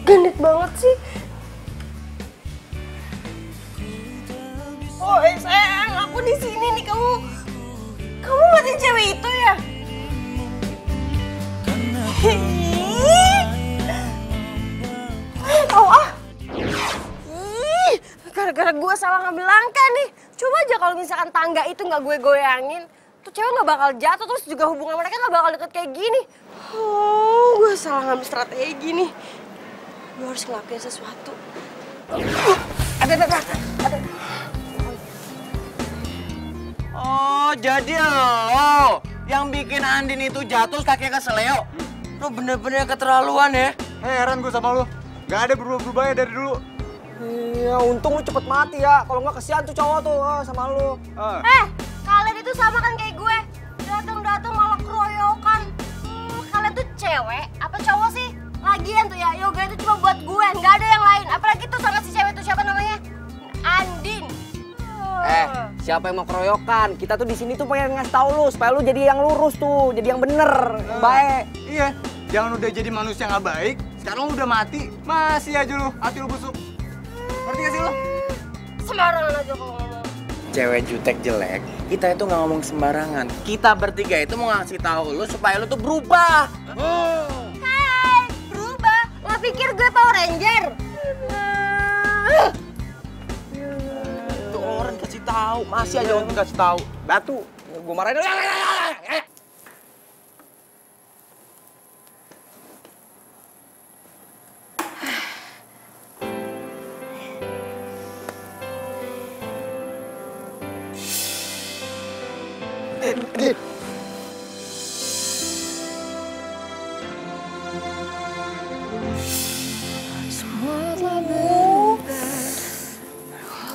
Gendut banget sih. Oh sayang, aku aku di sini nih, kamu ngeliatin cewek itu ya? Gara-gara gue salah ngambil langkah nih. Coba aja kalau misalkan tangga itu nggak gue goyangin, tuh cewek nggak bakal jatuh, terus juga hubungan mereka nggak bakal deket kayak gini. Oh, gue salah ngambil strategi nih. Gue harus ngelakuin sesuatu. Ada. Oh, jadi lo yang bikin Andin itu jatuh kakinya keseleo. Lo bener-bener keterlaluan ya. Heran gue sama lo. Gak ada berubah-berubahnya dari dulu. Iya, untung lu cepet mati ya. Kalau nggak kesian tuh cowok tuh sama lu. Kalian itu sama kan kayak gue. Datang-datang malah keroyokan. Kalian tuh cewek apa cowok sih? Lagian tuh ya, yoga itu cuma buat gue, nggak ada yang lain. Apalagi tuh sama si cewek itu siapa namanya? Andin. Siapa yang mau keroyokan? Kita tuh di sini tuh pengen ngasih tahu lu supaya lu jadi yang lurus tuh, jadi yang bener, yang baik. Iya, jangan udah jadi manusia nggak baik. Sekarang lu udah mati, masih aja lu hati lu busuk. Ngerti gak sih lu? Sembarangan aja kalau ngomong. Cewek jutek jelek, kita itu nggak ngomong sembarangan. Kita bertiga itu mau ngasih tahu lu supaya lu tuh berubah. Hai, berubah? Lo pikir gue Power Ranger? Tuh orang kasih tahu, masih aja untuk kasih tahu. Batu, gue marahin.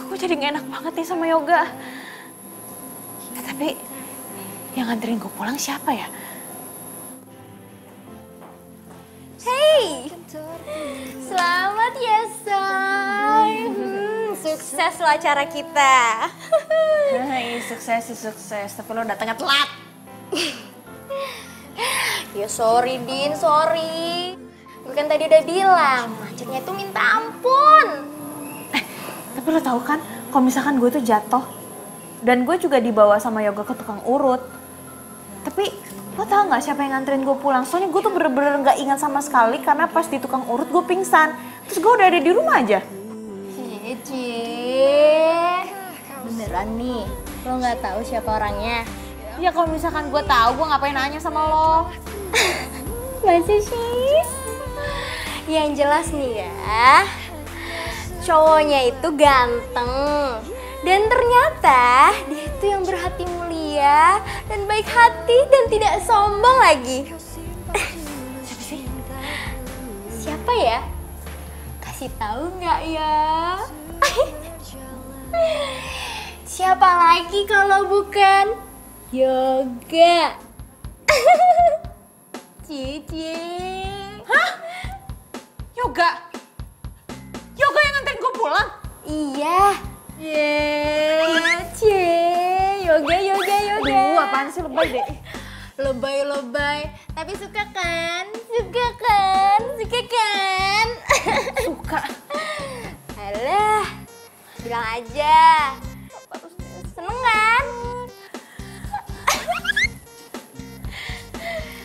Gue jadi gak enak banget nih sama Yoga. Tapi yang nganterin gue pulang siapa ya? Hey, selamat ya say. Sukses lo acara kita. Sukses. Tapi lo datangnya telat. Ya sorry Din, sorry. Gue kan tadi udah bilang, macetnya tuh minta ampun. Tapi lo tahu kan, kalau misalkan gue tuh jatuh dan gue juga dibawa sama Yoga ke tukang urut. Tapi lo tau nggak siapa yang nganterin gue pulang? Soalnya gue tuh bener-bener nggak ingat sama sekali karena pas di tukang urut gue pingsan. Terus gue udah ada di rumah aja. Cie, beneran nih, lo nggak tahu siapa orangnya? Ya kalau misalkan gue tahu, gue ngapain nanya sama lo? Masa sih? Yang jelas nih ya, cowoknya itu ganteng. Dan ternyata dia itu yang berhati mulia dan baik hati dan tidak sombong lagi. Siapa sih? Siapa ya? Kasih tahu nggak ya? Siapa lagi kalau bukan Yoga? Cici. Hah? Yoga? Yoga yang nganterin gue pulang? Iya. Yoga. Aduh, apaan sih lebay deh. Lebay. Tapi suka kan? Suka. Suka. Alah, bilang aja. Seneng kan?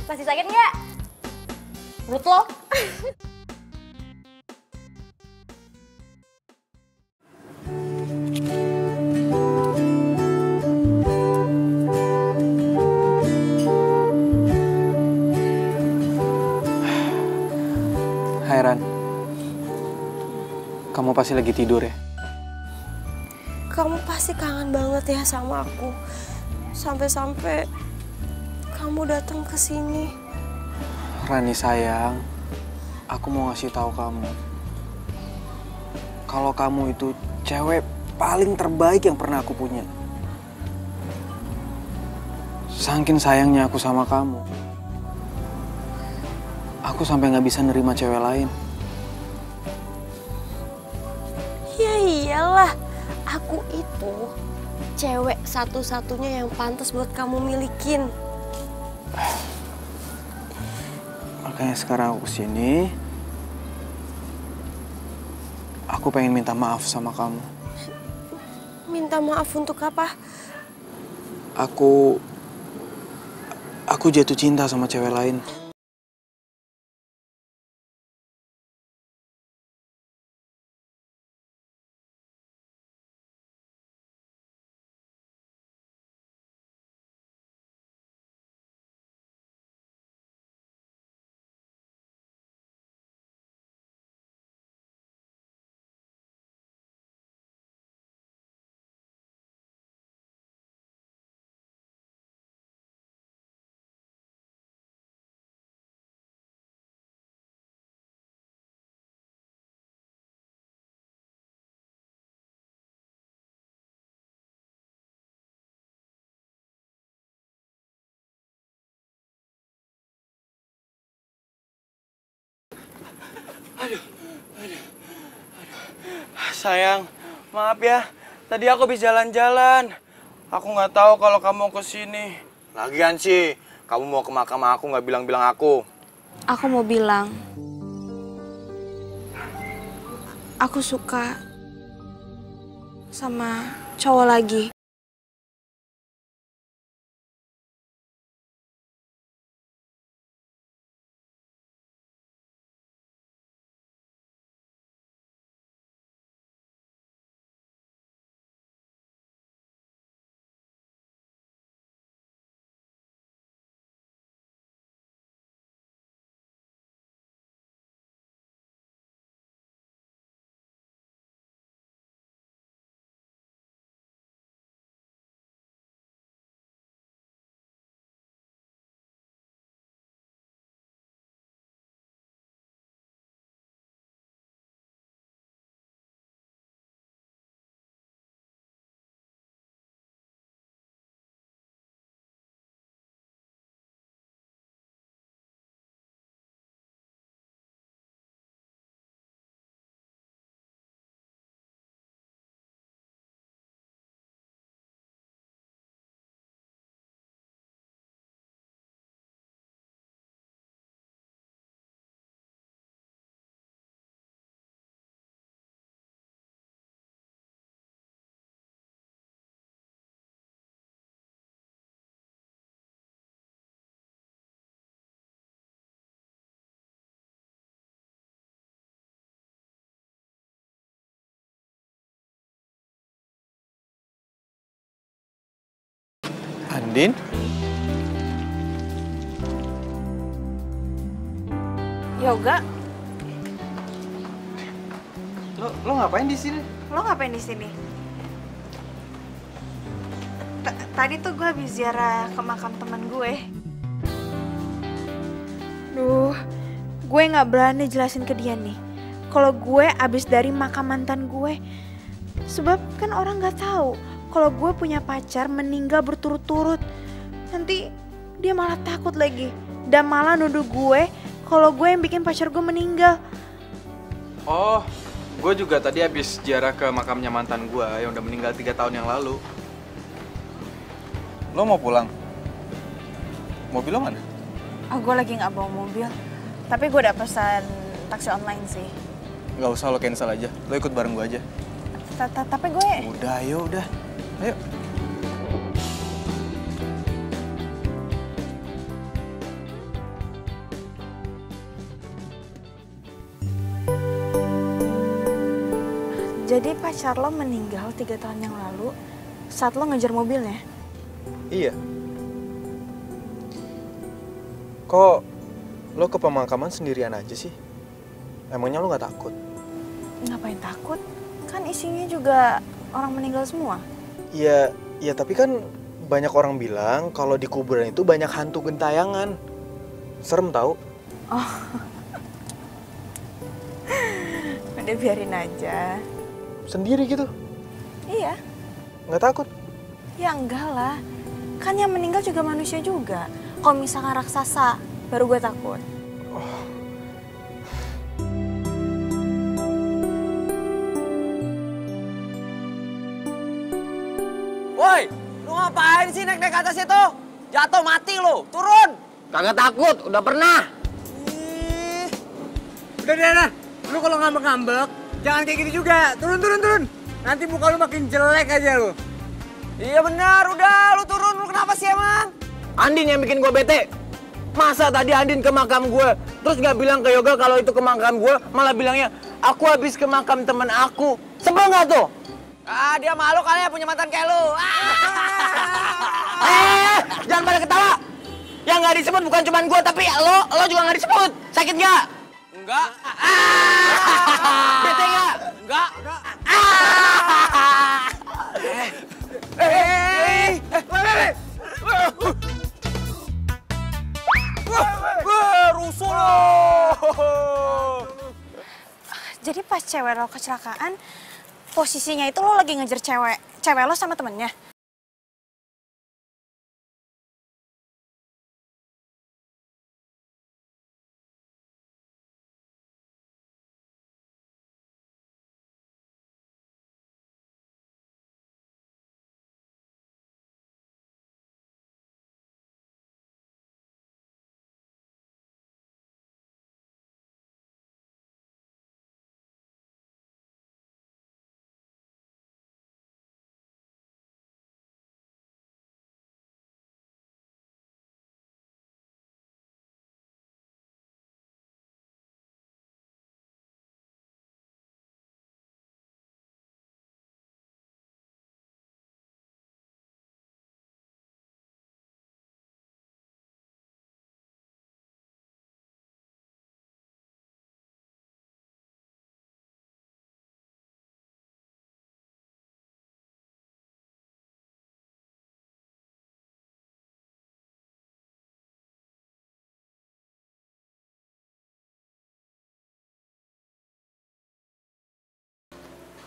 Masih sakit nggak? Perut lo? Hai Ran, kamu pasti lagi tidur ya? Kamu pasti kangen banget ya sama aku. Sampai-sampai kamu datang ke sini. Rani sayang, aku mau ngasih tahu kamu. Kalau kamu itu cewek paling terbaik yang pernah aku punya. Saking sayangnya aku sama kamu, aku sampai nggak bisa nerima cewek lain. Ya iyalah, aku itu cewek satu-satunya yang pantas buat kamu milikin. Makanya sekarang aku kesini, aku pengen minta maaf sama kamu. Minta maaf untuk apa? Aku jatuh cinta sama cewek lain. Sayang, maaf ya. Tadi aku habis jalan-jalan. Aku nggak tahu kalau kamu kesini. Lagian sih, kamu mau ke makam aku nggak bilang-bilang aku. Aku mau bilang, aku suka sama cowok lagi. Andin? Yoga, Lo ngapain di sini? lo ngapain di sini? Tadi tuh gue habis ziarah ke makam teman gue. Duh, gue nggak berani jelasin ke dia nih. Kalau gue abis dari makam mantan gue, sebab kan orang nggak tahu kalau gue punya pacar meninggal berturut-turut. Nanti dia malah takut lagi dan malah nuduh gue kalau gue yang bikin pacar gue meninggal. Oh, gue juga tadi habis ziarah ke makamnya mantan gue yang udah meninggal 3 tahun yang lalu. Lo mau pulang? Mobil lo mana? Oh, gue lagi nggak bawa mobil, tapi gue udah pesan taksi online sih. Gak usah, lo cancel aja. Lo ikut bareng gue aja. Tapi gue... Udah, ayo udah. Ayo. Jadi pacar lo meninggal 3 tahun yang lalu saat lo ngejar mobilnya? Iya. Kok lo ke pemakaman sendirian aja sih? Emangnya lo gak takut? Ngapain takut? Kan isinya juga orang meninggal semua. Iya, ya tapi kan banyak orang bilang kalau di kuburan itu banyak hantu gentayangan. Serem tau? Oh. Udah biarin aja. Sendiri gitu? Iya. Nggak takut? Ya enggak lah. Kan yang meninggal juga manusia juga. Kalau misalkan raksasa, baru gue takut. Woi, lu ngapain sih naik-naik ke atas itu? Jatuh mati lu, turun. Kagak takut, udah pernah. Udah, lu kalau ngambek-ngambek, jangan kayak gitu juga. Turun. Nanti muka lu makin jelek aja lu. Iya benar, udah lu turun, lu kenapa sih emang? Andin yang bikin gue bete. Masa tadi Andin ke makam gue, terus nggak bilang ke Yoga kalau itu ke makam gue, malah bilangnya, aku habis ke makam temen aku. Sebel nggak tuh? Ah, dia malu kali ya punya mantan kayak lu. Jangan pada ketawa. Yang nggak disebut bukan cuma gue, tapi lo juga nggak disebut. Sakit nggak? Enggak. Bete nggak? Enggak. Rusuh lo. Jadi pas cewek lo kecelakaan, posisinya itu lo lagi ngejar cewek lo sama temennya?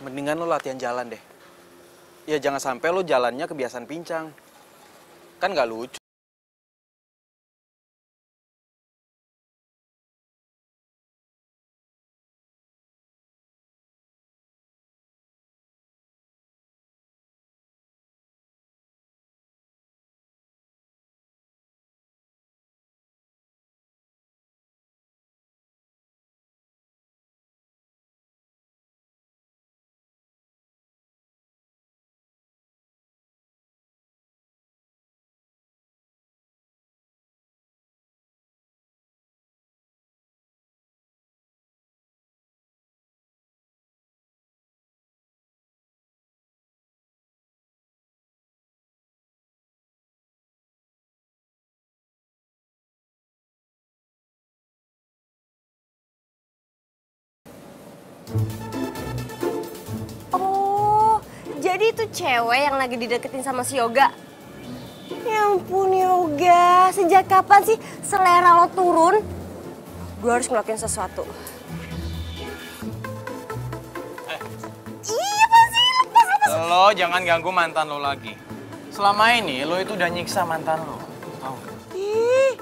Mendingan lo latihan jalan deh. Ya jangan sampai lo jalannya kebiasaan pincang. Kan nggak lucu. Oh, jadi itu cewek yang lagi dideketin sama si Yoga? Ya ampun Yoga, sejak kapan sih selera lo turun? Gue harus ngelakuin sesuatu. Iya pasti, lepas. Lo jangan ganggu mantan lo lagi. Selama ini lo itu udah nyiksa mantan lo. Tahu gak? Ih,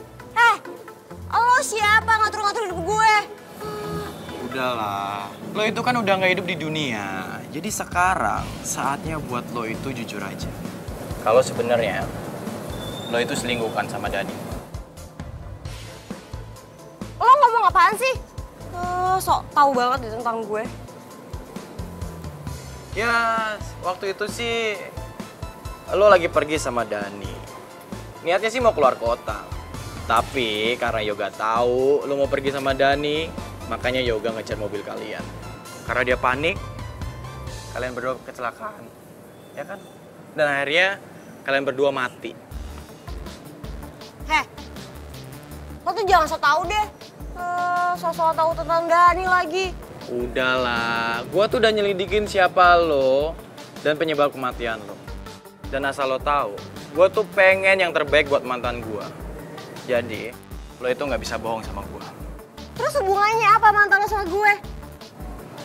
lo siapa ngatur-ngatur hidup gue? Udahlah, lo itu kan udah nggak hidup di dunia. Jadi sekarang saatnya buat lo itu jujur aja. Kalau sebenarnya lo itu selingkuhkan sama Dani. Lo ngomong apaan sih? Sok tahu banget deh tentang gue. Ya, waktu itu sih lo lagi pergi sama Dani. Niatnya sih mau keluar kota. Tapi karena Yoga tahu lo mau pergi sama Dani, makanya Yoga ngejar mobil kalian. Karena dia panik, kalian berdua kecelakaan. Ya kan? Dan akhirnya kalian berdua mati. Heh, lo tuh jangan sok tahu deh. Sok tahu tentang Dani lagi. Udahlah, gua tuh udah nyelidikin siapa lo dan penyebab kematian lo. Dan asal lo tahu, gua tuh pengen yang terbaik buat mantan gua. Jadi, lo itu nggak bisa bohong sama gua. Terus hubungannya apa mantan lo sama gue?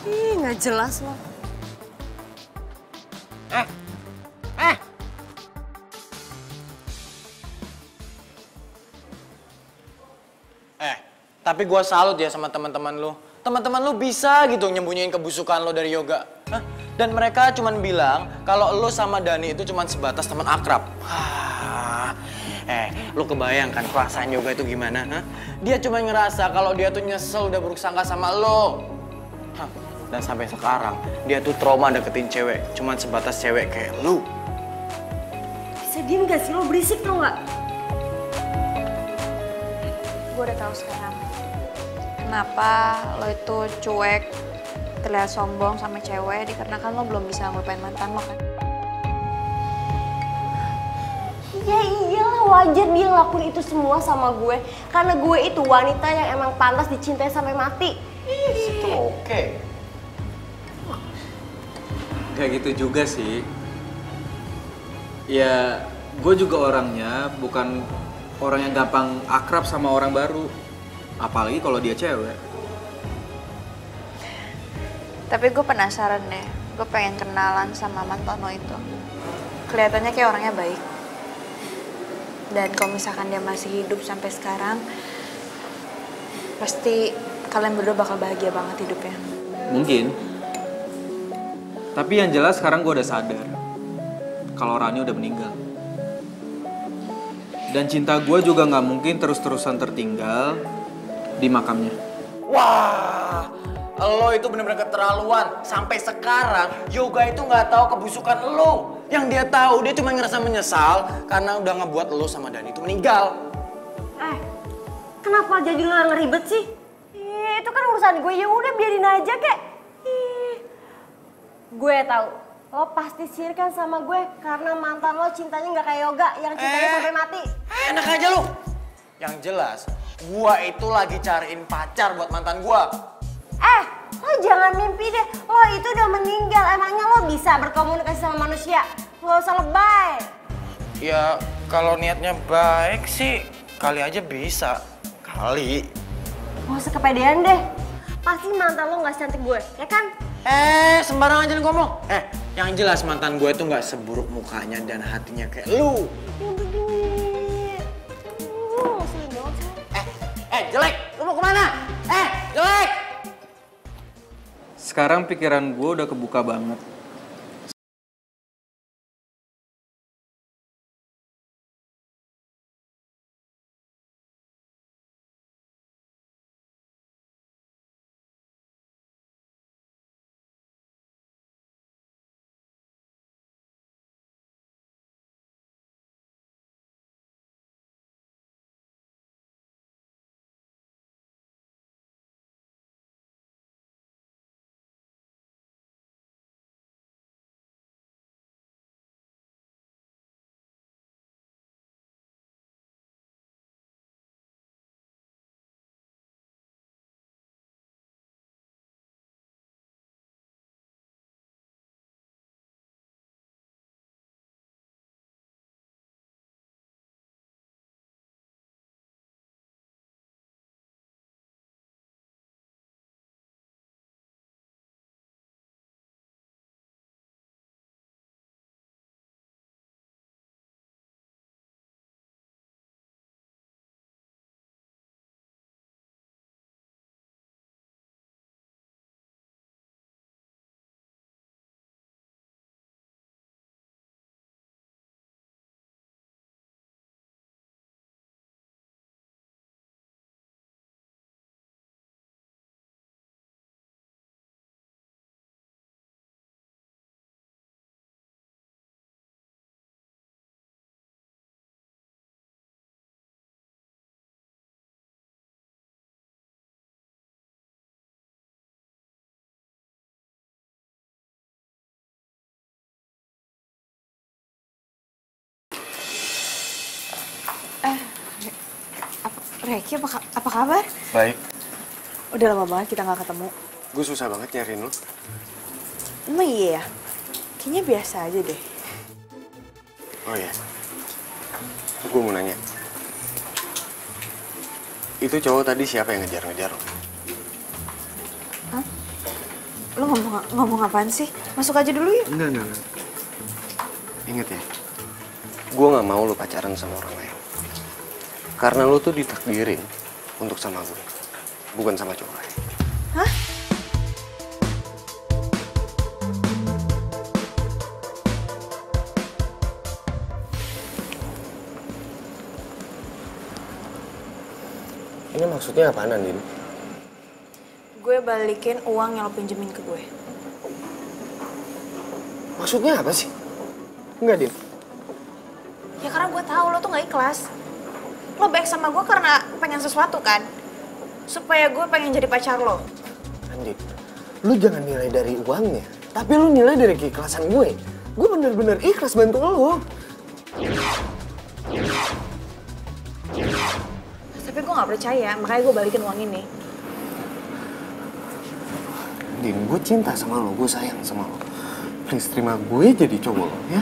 Ih, nggak jelas lo. Tapi gua salut ya sama teman-teman lo. Teman-teman lo bisa gitu nyembunyiin kebusukan lo dari Yoga. Hah? Dan mereka cuman bilang kalau lo sama Dani itu cuman sebatas teman akrab. Lo kebayang kan perasaan Yoga itu gimana? Hah? Dia cuma ngerasa kalau dia tuh nyesel udah buruk sangka sama lo. Hah? Dan sampai sekarang dia tuh trauma deketin cewek, cuman sebatas cewek kayak lo. Bisa diem gak sih? Lo berisik tau gak? Gue udah tahu sekarang kenapa lo itu cuek, terlihat sombong sama cewek dikarenakan lo belum bisa ngelupain mantan lo kan? Ya iyalah, wajar dia ngelakuin itu semua sama gue. Karena gue itu wanita yang emang pantas dicintai sampai mati. Itu oke. Gak gitu juga sih. Ya, gue juga orangnya bukan orang yang gampang akrab sama orang baru. Apalagi kalau dia cewek. Tapi gue penasaran deh, gue pengen kenalan sama mantan lo itu. Kelihatannya kayak orangnya baik. Dan kalau misalkan dia masih hidup sampai sekarang, pasti kalian berdua bakal bahagia banget hidupnya. Mungkin. Tapi yang jelas sekarang gue udah sadar kalau Rani udah meninggal. Dan cinta gue juga nggak mungkin terus-terusan tertinggal di makamnya. Wah, lo itu bener-bener keterlaluan. Sampai sekarang Yoga itu nggak tahu kebusukan lo. Yang dia tahu dia cuma ngerasa menyesal karena udah ngebuat lo sama Dani itu meninggal. Kenapa jadi lo yang ngeribet sih? Itu kan urusan gue, ya udah biarin aja kek. Gue tahu, lo pasti sirikan sama gue karena mantan lo cintanya nggak kayak Yoga yang cintanya sampai mati. Enak aja lo. Yang jelas, gua itu lagi cariin pacar buat mantan gua. Lo jangan mimpi deh, lo itu udah meninggal, emangnya lo bisa berkomunikasi sama manusia? Lo usah lebay. Ya, kalau niatnya baik sih, kali aja bisa. Kali. Gak usah kepedean deh, pasti mantan lo gak secantik gue, ya kan? Sembarang aja ngomong. Yang jelas mantan gue itu gak seburuk mukanya dan hatinya kayak lu. Jelek, lu mau kemana? Jelek! Sekarang pikiran gue udah kebuka banget. Reki, apa kabar? Baik. Udah lama banget kita nggak ketemu. Gue susah banget nyariin lo. Emang iya ya? Kayaknya biasa aja deh. Oh iya. Gue mau nanya. Itu cowok tadi siapa yang ngejar-ngejar lo? Hah? Lo ngomong apaan sih? Masuk aja dulu ya? Enggak. Ingat ya, gue gak mau lo pacaran sama orang lain. Karena lo tuh ditakdirin untuk sama gue, bukan sama cowok lain. Hah? Ini maksudnya apaan, Andin? Gue balikin uang yang lo pinjemin ke gue. Maksudnya apa sih? Enggak, Din. Ya karena gue tahu lo tuh gak ikhlas. Lo baik sama gue karena pengen sesuatu kan? Supaya gue pengen jadi pacar lo. Andin, lu jangan nilai dari uangnya, tapi lu nilai dari keikhlasan gue. Gue bener-bener ikhlas bantu lo. Tapi gue gak percaya, makanya gue balikin uang ini. Din, gue cinta sama lo, gue sayang sama lo. Please terima gue jadi cowok lo, ya?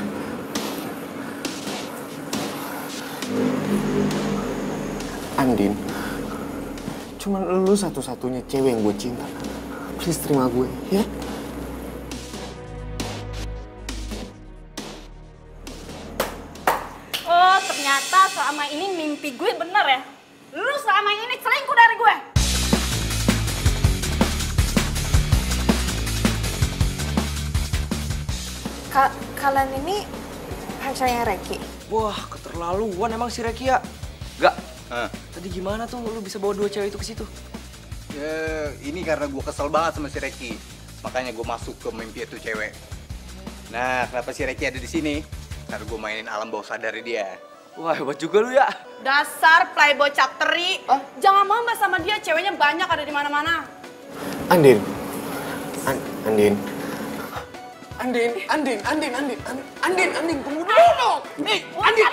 Andin, cuman lu satu-satunya cewek yang gue cinta. Please terima gue, ya? Oh, ternyata selama ini mimpi gue bener ya. Lu selama ini selingkuh dari gue. Kalian ini pacarnya Reki? Wah, keterlaluan emang si Reki ya. Gak, tadi gimana tuh lu bisa bawa dua cewek itu ke situ? Ya, ini karena gue kesel banget sama si Reki. Makanya gue masuk ke mimpi itu cewek. Nah, kenapa si Reki ada di sini? Karena gue mainin alam bawah sadar dia. Wah, hebat juga lu ya. Dasar playboy capteri. Jangan mama sama dia, ceweknya banyak ada di mana-mana. Andin. Andin. Andin, tunggu dulu. Nih, Andin,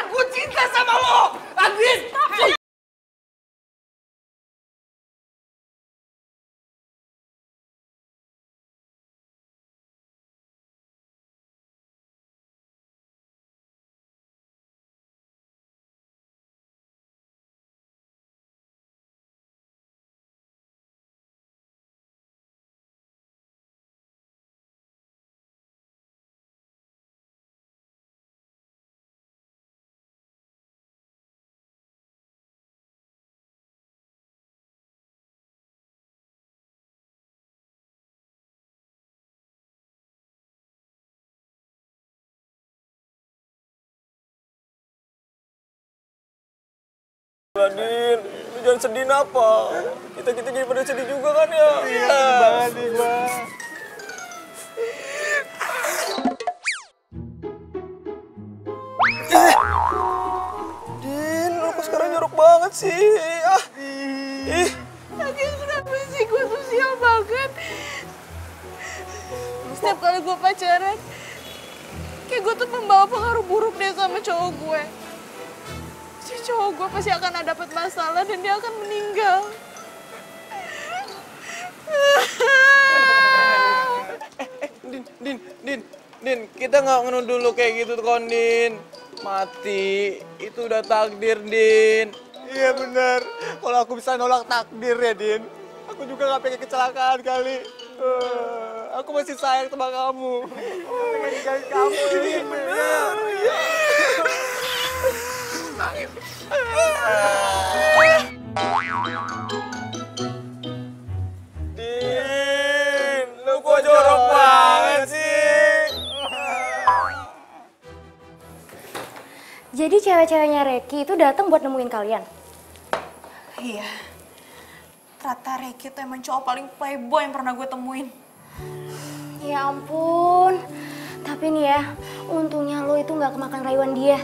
gue cinta sama lo. Andin. Din, lu jangan sedih apa? Kita jadi pada sedih juga kan ya? Iya, sedih banget nih, Bang. Din, lu kok sekarang jorok banget sih? Lagi kenapa sih gue tuh sial banget? Setiap kali gue pacaran, kayak gue tuh membawa pengaruh buruk deh sama cowok gue. Si cowok gue pasti akan dapat masalah dan dia akan meninggal. Din, kita nggak ngenuduh lu kayak gitu kon, Din. Mati, itu udah takdir, Din. Iya bener, kalau aku bisa nolak takdir ya, Din. Aku juga gak pengen kecelakaan kali. Aku masih sayang sama kamu. Aku pengen ninggalin kamu, Din. Bener, iya. Din, lu kok jorok banget sih? Jadi cewek-ceweknya Reki itu datang buat nemuin kalian? Iya. Ternyata Reki tuh emang cowok paling playboy yang pernah gue temuin. Ya ampun. Tapi nih ya, untungnya lo itu nggak kemakan rayuan dia.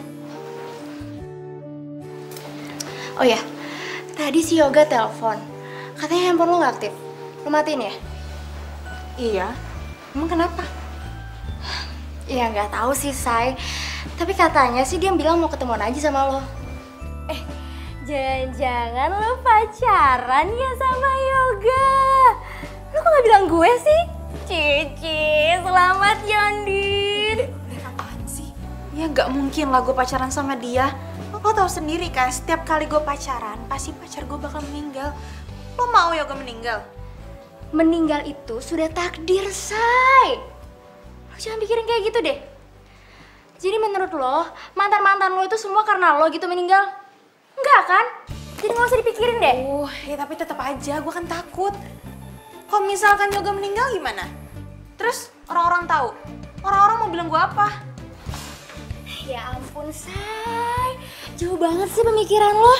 Oh ya, tadi si Yoga telepon. Katanya handphone lo nggak aktif. Lo matiin ya? Iya. Emang kenapa? Ya nggak tahu sih, Say. Tapi katanya sih dia bilang mau ketemuan aja sama lo. Jangan-jangan lo pacaran ya sama Yoga? Lo kok gak bilang gue sih? Cici, selamat ya, Andin. Apaan sih? Ya gak mungkin lah gue pacaran sama dia. Lo tau sendiri kan, setiap kali gue pacaran, pasti pacar gue bakal meninggal. Lo mau Yoga meninggal? Meninggal itu sudah takdir, Say. Lo jangan pikirin kayak gitu deh. Jadi menurut lo, mantan-mantan lo itu semua karena lo gitu meninggal? Enggak kan? Jadi gak usah dipikirin deh. Ya tapi tetap aja, gue kan takut. Kalau misalkan Yoga meninggal gimana? Terus orang-orang tahu? Orang-orang mau bilang gue apa? Ya ampun, Say. Jauh banget sih pemikiran lo.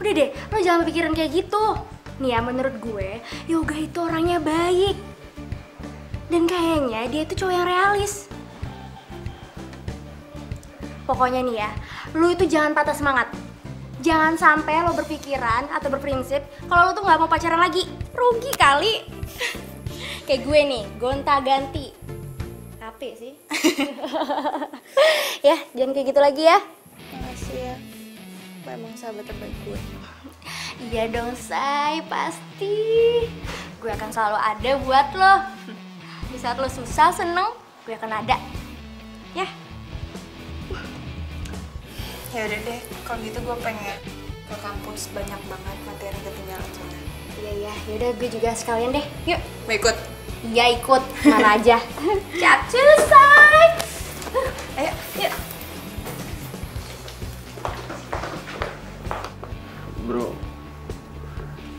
Udah deh, lo jangan pikiran kayak gitu. Nih ya, menurut gue, Yoga itu orangnya baik. Dan kayaknya dia itu cowok yang realis. Pokoknya nih ya, lu itu jangan patah semangat. Jangan sampai lo berpikiran atau berprinsip kalau lo tuh nggak mau pacaran lagi. Rugi kali. Kayak gue nih, gonta-ganti. Capek sih. Ya, jangan kayak gitu lagi ya. Makasih ya. Lo emang sahabat terbaik gue. Iya dong, Say, pasti. Gue akan selalu ada buat lo. Di saat lo susah, seneng, gue akan ada. Ya. Ya udah deh, kalau gitu gue pengen ke kampus, banyak banget materi ketinggalan soalnya. Iya, yaudah gue juga sekalian deh. Yuk. Mau ikut? Iya ikut, mana aja. Capcus, Say. Ayo, yuk. Bro,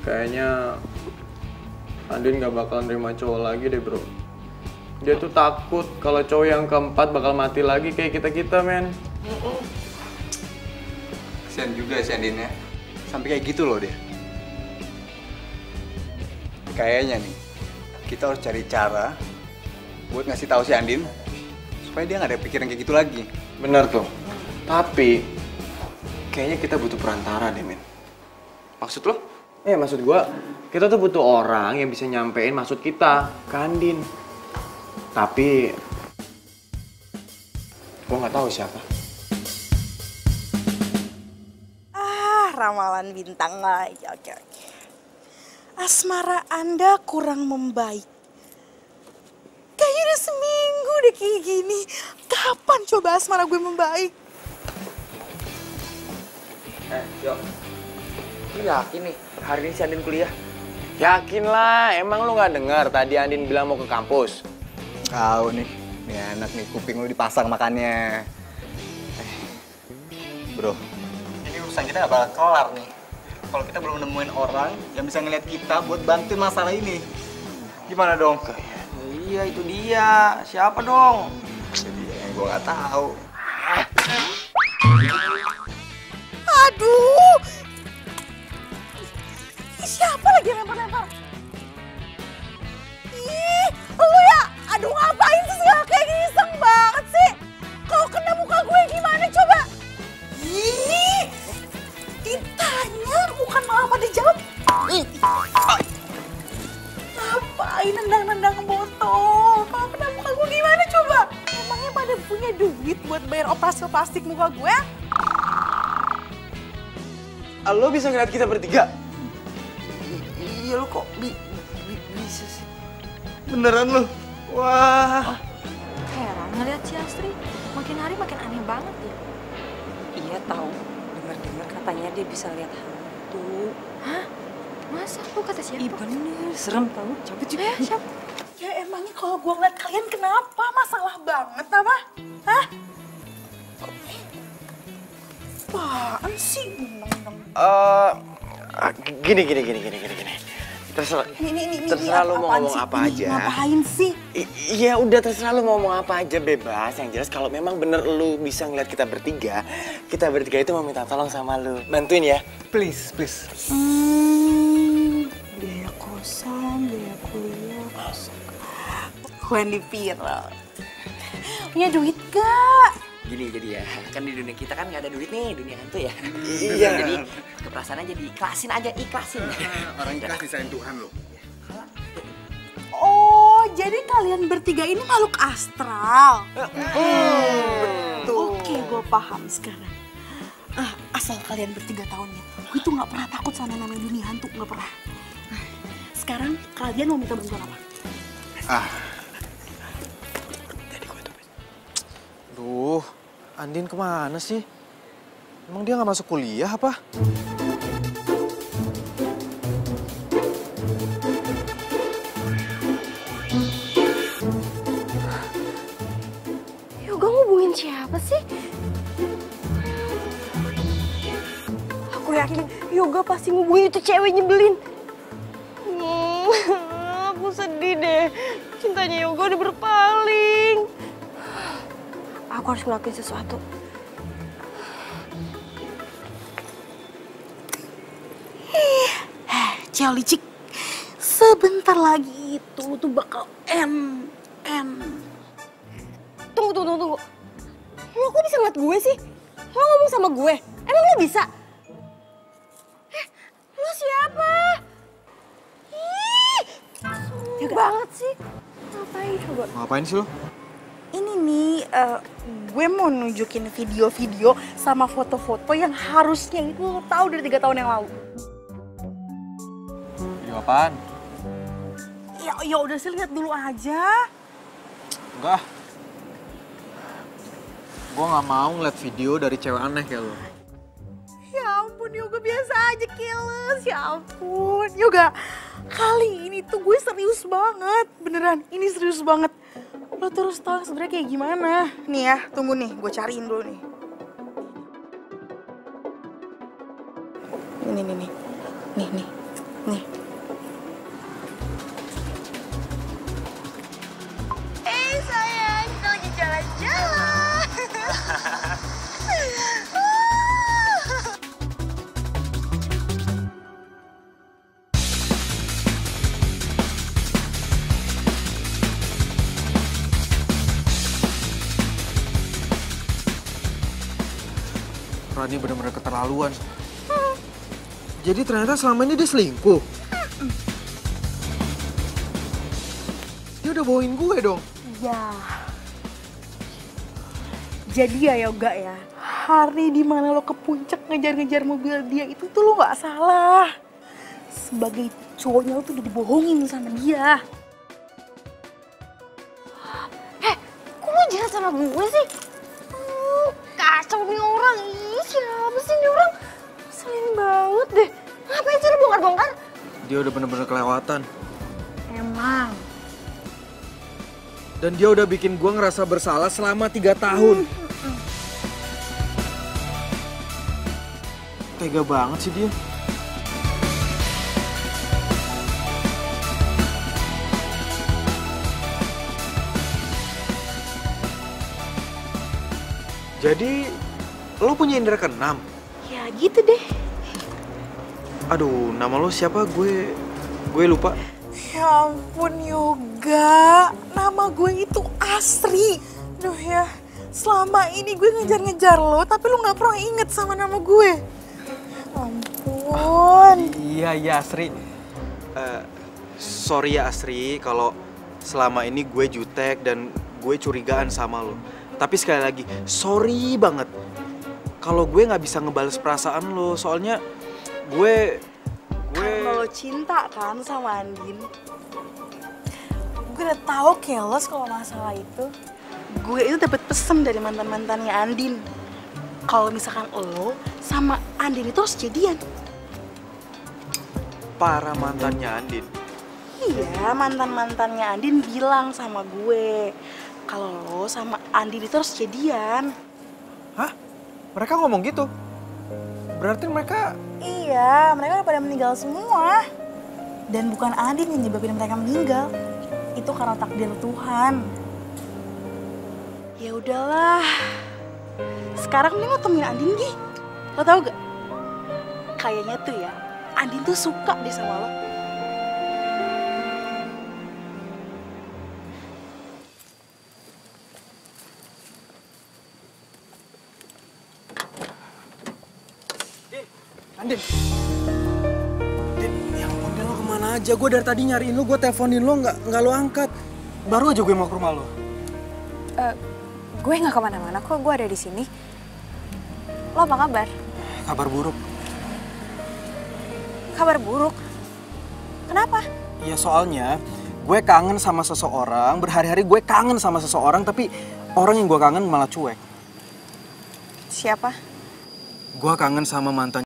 kayaknya Andin gak bakal nerima cowok lagi deh bro. Dia tuh takut kalau cowok yang keempat bakal mati lagi kayak kita-kita, men. Kasian juga si Andin ya. Sampai kayak gitu loh dia. Kayaknya nih, kita harus cari cara buat ngasih tahu si Andin supaya dia nggak ada pikiran kayak gitu lagi. Bener tuh. Tapi kayaknya kita butuh perantara deh, men. Maksud lo? Maksud gua, kita tuh butuh orang yang bisa nyampein maksud kita ke Andin. Tapi gua nggak tahu siapa. Ramalan bintang lagi. Oke. Asmara Anda kurang membaik. Kayaknya udah seminggu deh kayak gini. Kapan coba asmara gue membaik? Yo. Lu yakin nih hari ini si Andin kuliah? Yakin lah, emang lu nggak dengar tadi Andin bilang mau ke kampus? Tahu nih anak nih kuping lu dipasang makannya. Bro, ini urusan kita nggak bakal kelar nih. Kalau kita belum nemuin orang yang bisa ngeliat kita buat bantuin masalah ini. Gimana dong? Iya itu dia. Siapa dong? Jadi yang gue nggak tahu. Aduh. Siapa lagi yang lempar-lempar? Ih, lu ya. Aduh ngapain sih segala kayak gini, iseng banget sih. Kalau kena muka gue gimana coba? Ih, ditanya bukan malah pada jawab. Ngapain nendang-nendang botol? Kalau kena muka gue gimana coba? Emangnya pada punya duit buat bayar operasi plastik muka gue? Lo bisa ngeliat kita bertiga? Iya lo kok bisa sih? Beneran lo? Wah. Heran ngeliat si Astri, makin hari makin aneh banget ya. Iya tahu, dengar-dengar katanya dia bisa lihat hantu. Hah? Masa? Lu kata siapa? Ih bener, serem tahu. Cabut juga. Siapa? Ya emangnya kalau gue ngeliat kalian kenapa? Masalah banget apa? Hah? Apaan sih? Gini. Terserah lu mau ngomong apa aja. Ngapain sih? Iya udah terserah lu mau ngomong apa aja, bebas. Yang jelas kalau memang bener lu bisa ngeliat kita bertiga itu mau minta tolong sama lu. Bantuin ya. Please. Biaya kosan, biaya kuliah. Gue dipira. Punya duit gak? Gini jadi ya, kan di dunia kita kan nggak ada duit nih, dunia hantu ya. Iya. Jadi keperasaannya jadi ikhlasin aja. Orang ikhlas disayang Tuhan loh. Oh, jadi kalian bertiga ini makhluk astral. Oke, gue paham sekarang. Asal kalian bertiga tahunnya, gue tuh nggak pernah takut sama namanya dunia hantu, nggak pernah. Sekarang kalian mau minta bantuan apa? Duh, Andin kemana sih? Emang dia nggak masuk kuliah apa? Yoga ngubungin siapa sih? Aku yakin Yoga pasti ngubungin itu cewek nyebelin. Aku sedih deh. Cintanya Yoga udah berpaling. Aku harus ngelakuin sesuatu. Cel licik, sebentar lagi itu tuh bakal Tunggu. Lo kok bisa ngeliat gue sih? Lo ngomong sama gue? Emang lo bisa? Lo siapa? Ih, sulit banget sih. Ngapain coba? Ngapain sih lo? Ini nih, gue mau nunjukin video-video sama foto-foto yang harusnya itu lo tahu dari 3 tahun yang lalu. Video apaan? Ya udah sih, lihat dulu aja. Enggak. Gue nggak mau ngeliat video dari cewek aneh kayak lo. Ya ampun Yoga, biasa aja keles. Ya ampun Yoga, kali ini tuh gue serius banget. Beneran, ini serius banget. Lo terus tau sebenarnya kayak gimana. Nih ya, tunggu nih, gue cariin dulu nih. Nih. Sayang, kita lagi jalan-jalan. Rani bener-bener keterlaluan. Jadi ternyata selama ini dia selingkuh. Dia udah bawain gue dong. Ya. Jadi ya Yoga ya, hari dimana lo ke puncak ngejar-ngejar mobil dia itu tuh lo gak salah. Sebagai cowoknya lo tuh udah dibohongin sama dia. Kok lo jahat sama gue sih? Kacau nih orang. Ih, siapa sih nih orang? Selin banget deh. Ngapain sih lo bongkar-bongkar? Dia udah bener-bener kelewatan. Emang. Dan dia udah bikin gue ngerasa bersalah selama 3 tahun. Tega banget sih dia. Jadi, lo punya indera keenam? Ya gitu deh. Aduh, nama lo siapa? Gue lupa. Ya ampun Yoga, nama gue itu Asri. Duh ya, selama ini gue ngejar-ngejar lo, tapi lo gak pernah inget sama nama gue. Ampun. Iya Asri. Sorry ya Asri, kalau selama ini gue jutek dan gue curigaan sama lo. Tapi sekali lagi, sorry banget kalau gue nggak bisa ngebales perasaan lo. Soalnya gue Karena lo cinta kan sama Andin. Gue udah tahu keles kalau masalah itu. Gue itu dapat pesan dari mantan-mantannya Andin. Kalau misalkan lo sama Andin itu harus jadian. Para mantannya Andin? Iya, mantan-mantannya Andin bilang sama gue kalau lo sama Andin itu harus jadian. Hah? Mereka ngomong gitu? Berarti mereka... Iya, mereka udah pada meninggal semua. Dan bukan Andin yang nyebabin mereka meninggal. Itu karena takdir Tuhan. Ya udahlah. Sekarang nih lo temuin Andin, Gi. Lo tau gak? Kayaknya tuh ya, Andin tuh suka deh sama lo. Andin, ya ampun, lo kemana aja? Gue dari tadi nyariin lo, gue teleponin lo, nggak lo angkat. Baru aja gue mau ke rumah lo. Gue nggak kemana-mana kok, gue ada di sini. Lo apa kabar? Kabar buruk. Kabar buruk? Kenapa? Ya soalnya gue kangen sama seseorang, berhari-hari gue kangen sama seseorang, tapi orang yang gue kangen malah cuek. Siapa? Gue kangen sama mantan.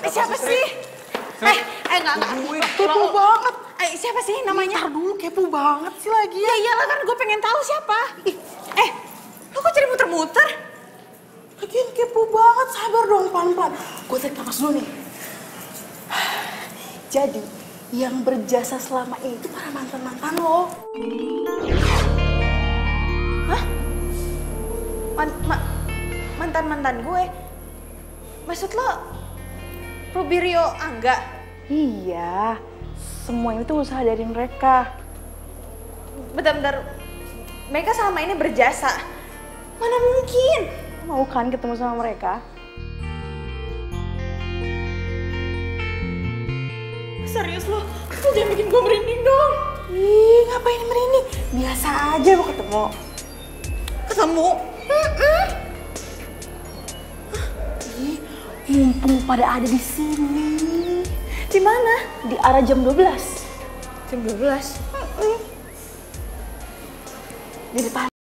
Siapa sih? Enggak. Kepo banget. Siapa sih namanya? Ntar dulu, kepo banget sih lagi. Ya iyalah kan gue pengen tahu siapa. Lo kok jadi muter-muter? Lagian kepo banget, sabar dong pelan-pelan. Gue tarik nafas dulu nih. Jadi, yang berjasa selama ini itu para mantan-mantan lo. Hah? Mantan-mantan gue? Maksud lo, Rubirio Angga? Iya, semua itu usaha dari mereka. Bentar-bentar, mereka selama ini berjasa. Mana mungkin? Mau kan ketemu sama mereka? Serius lo jangan bikin gue merinding dong. Ih, ngapain merinding? Biasa aja mau ketemu. Ketemu? Ih, mumpung pada ada di sini. Di mana? Di arah jam 12. Jam 12? Di depan.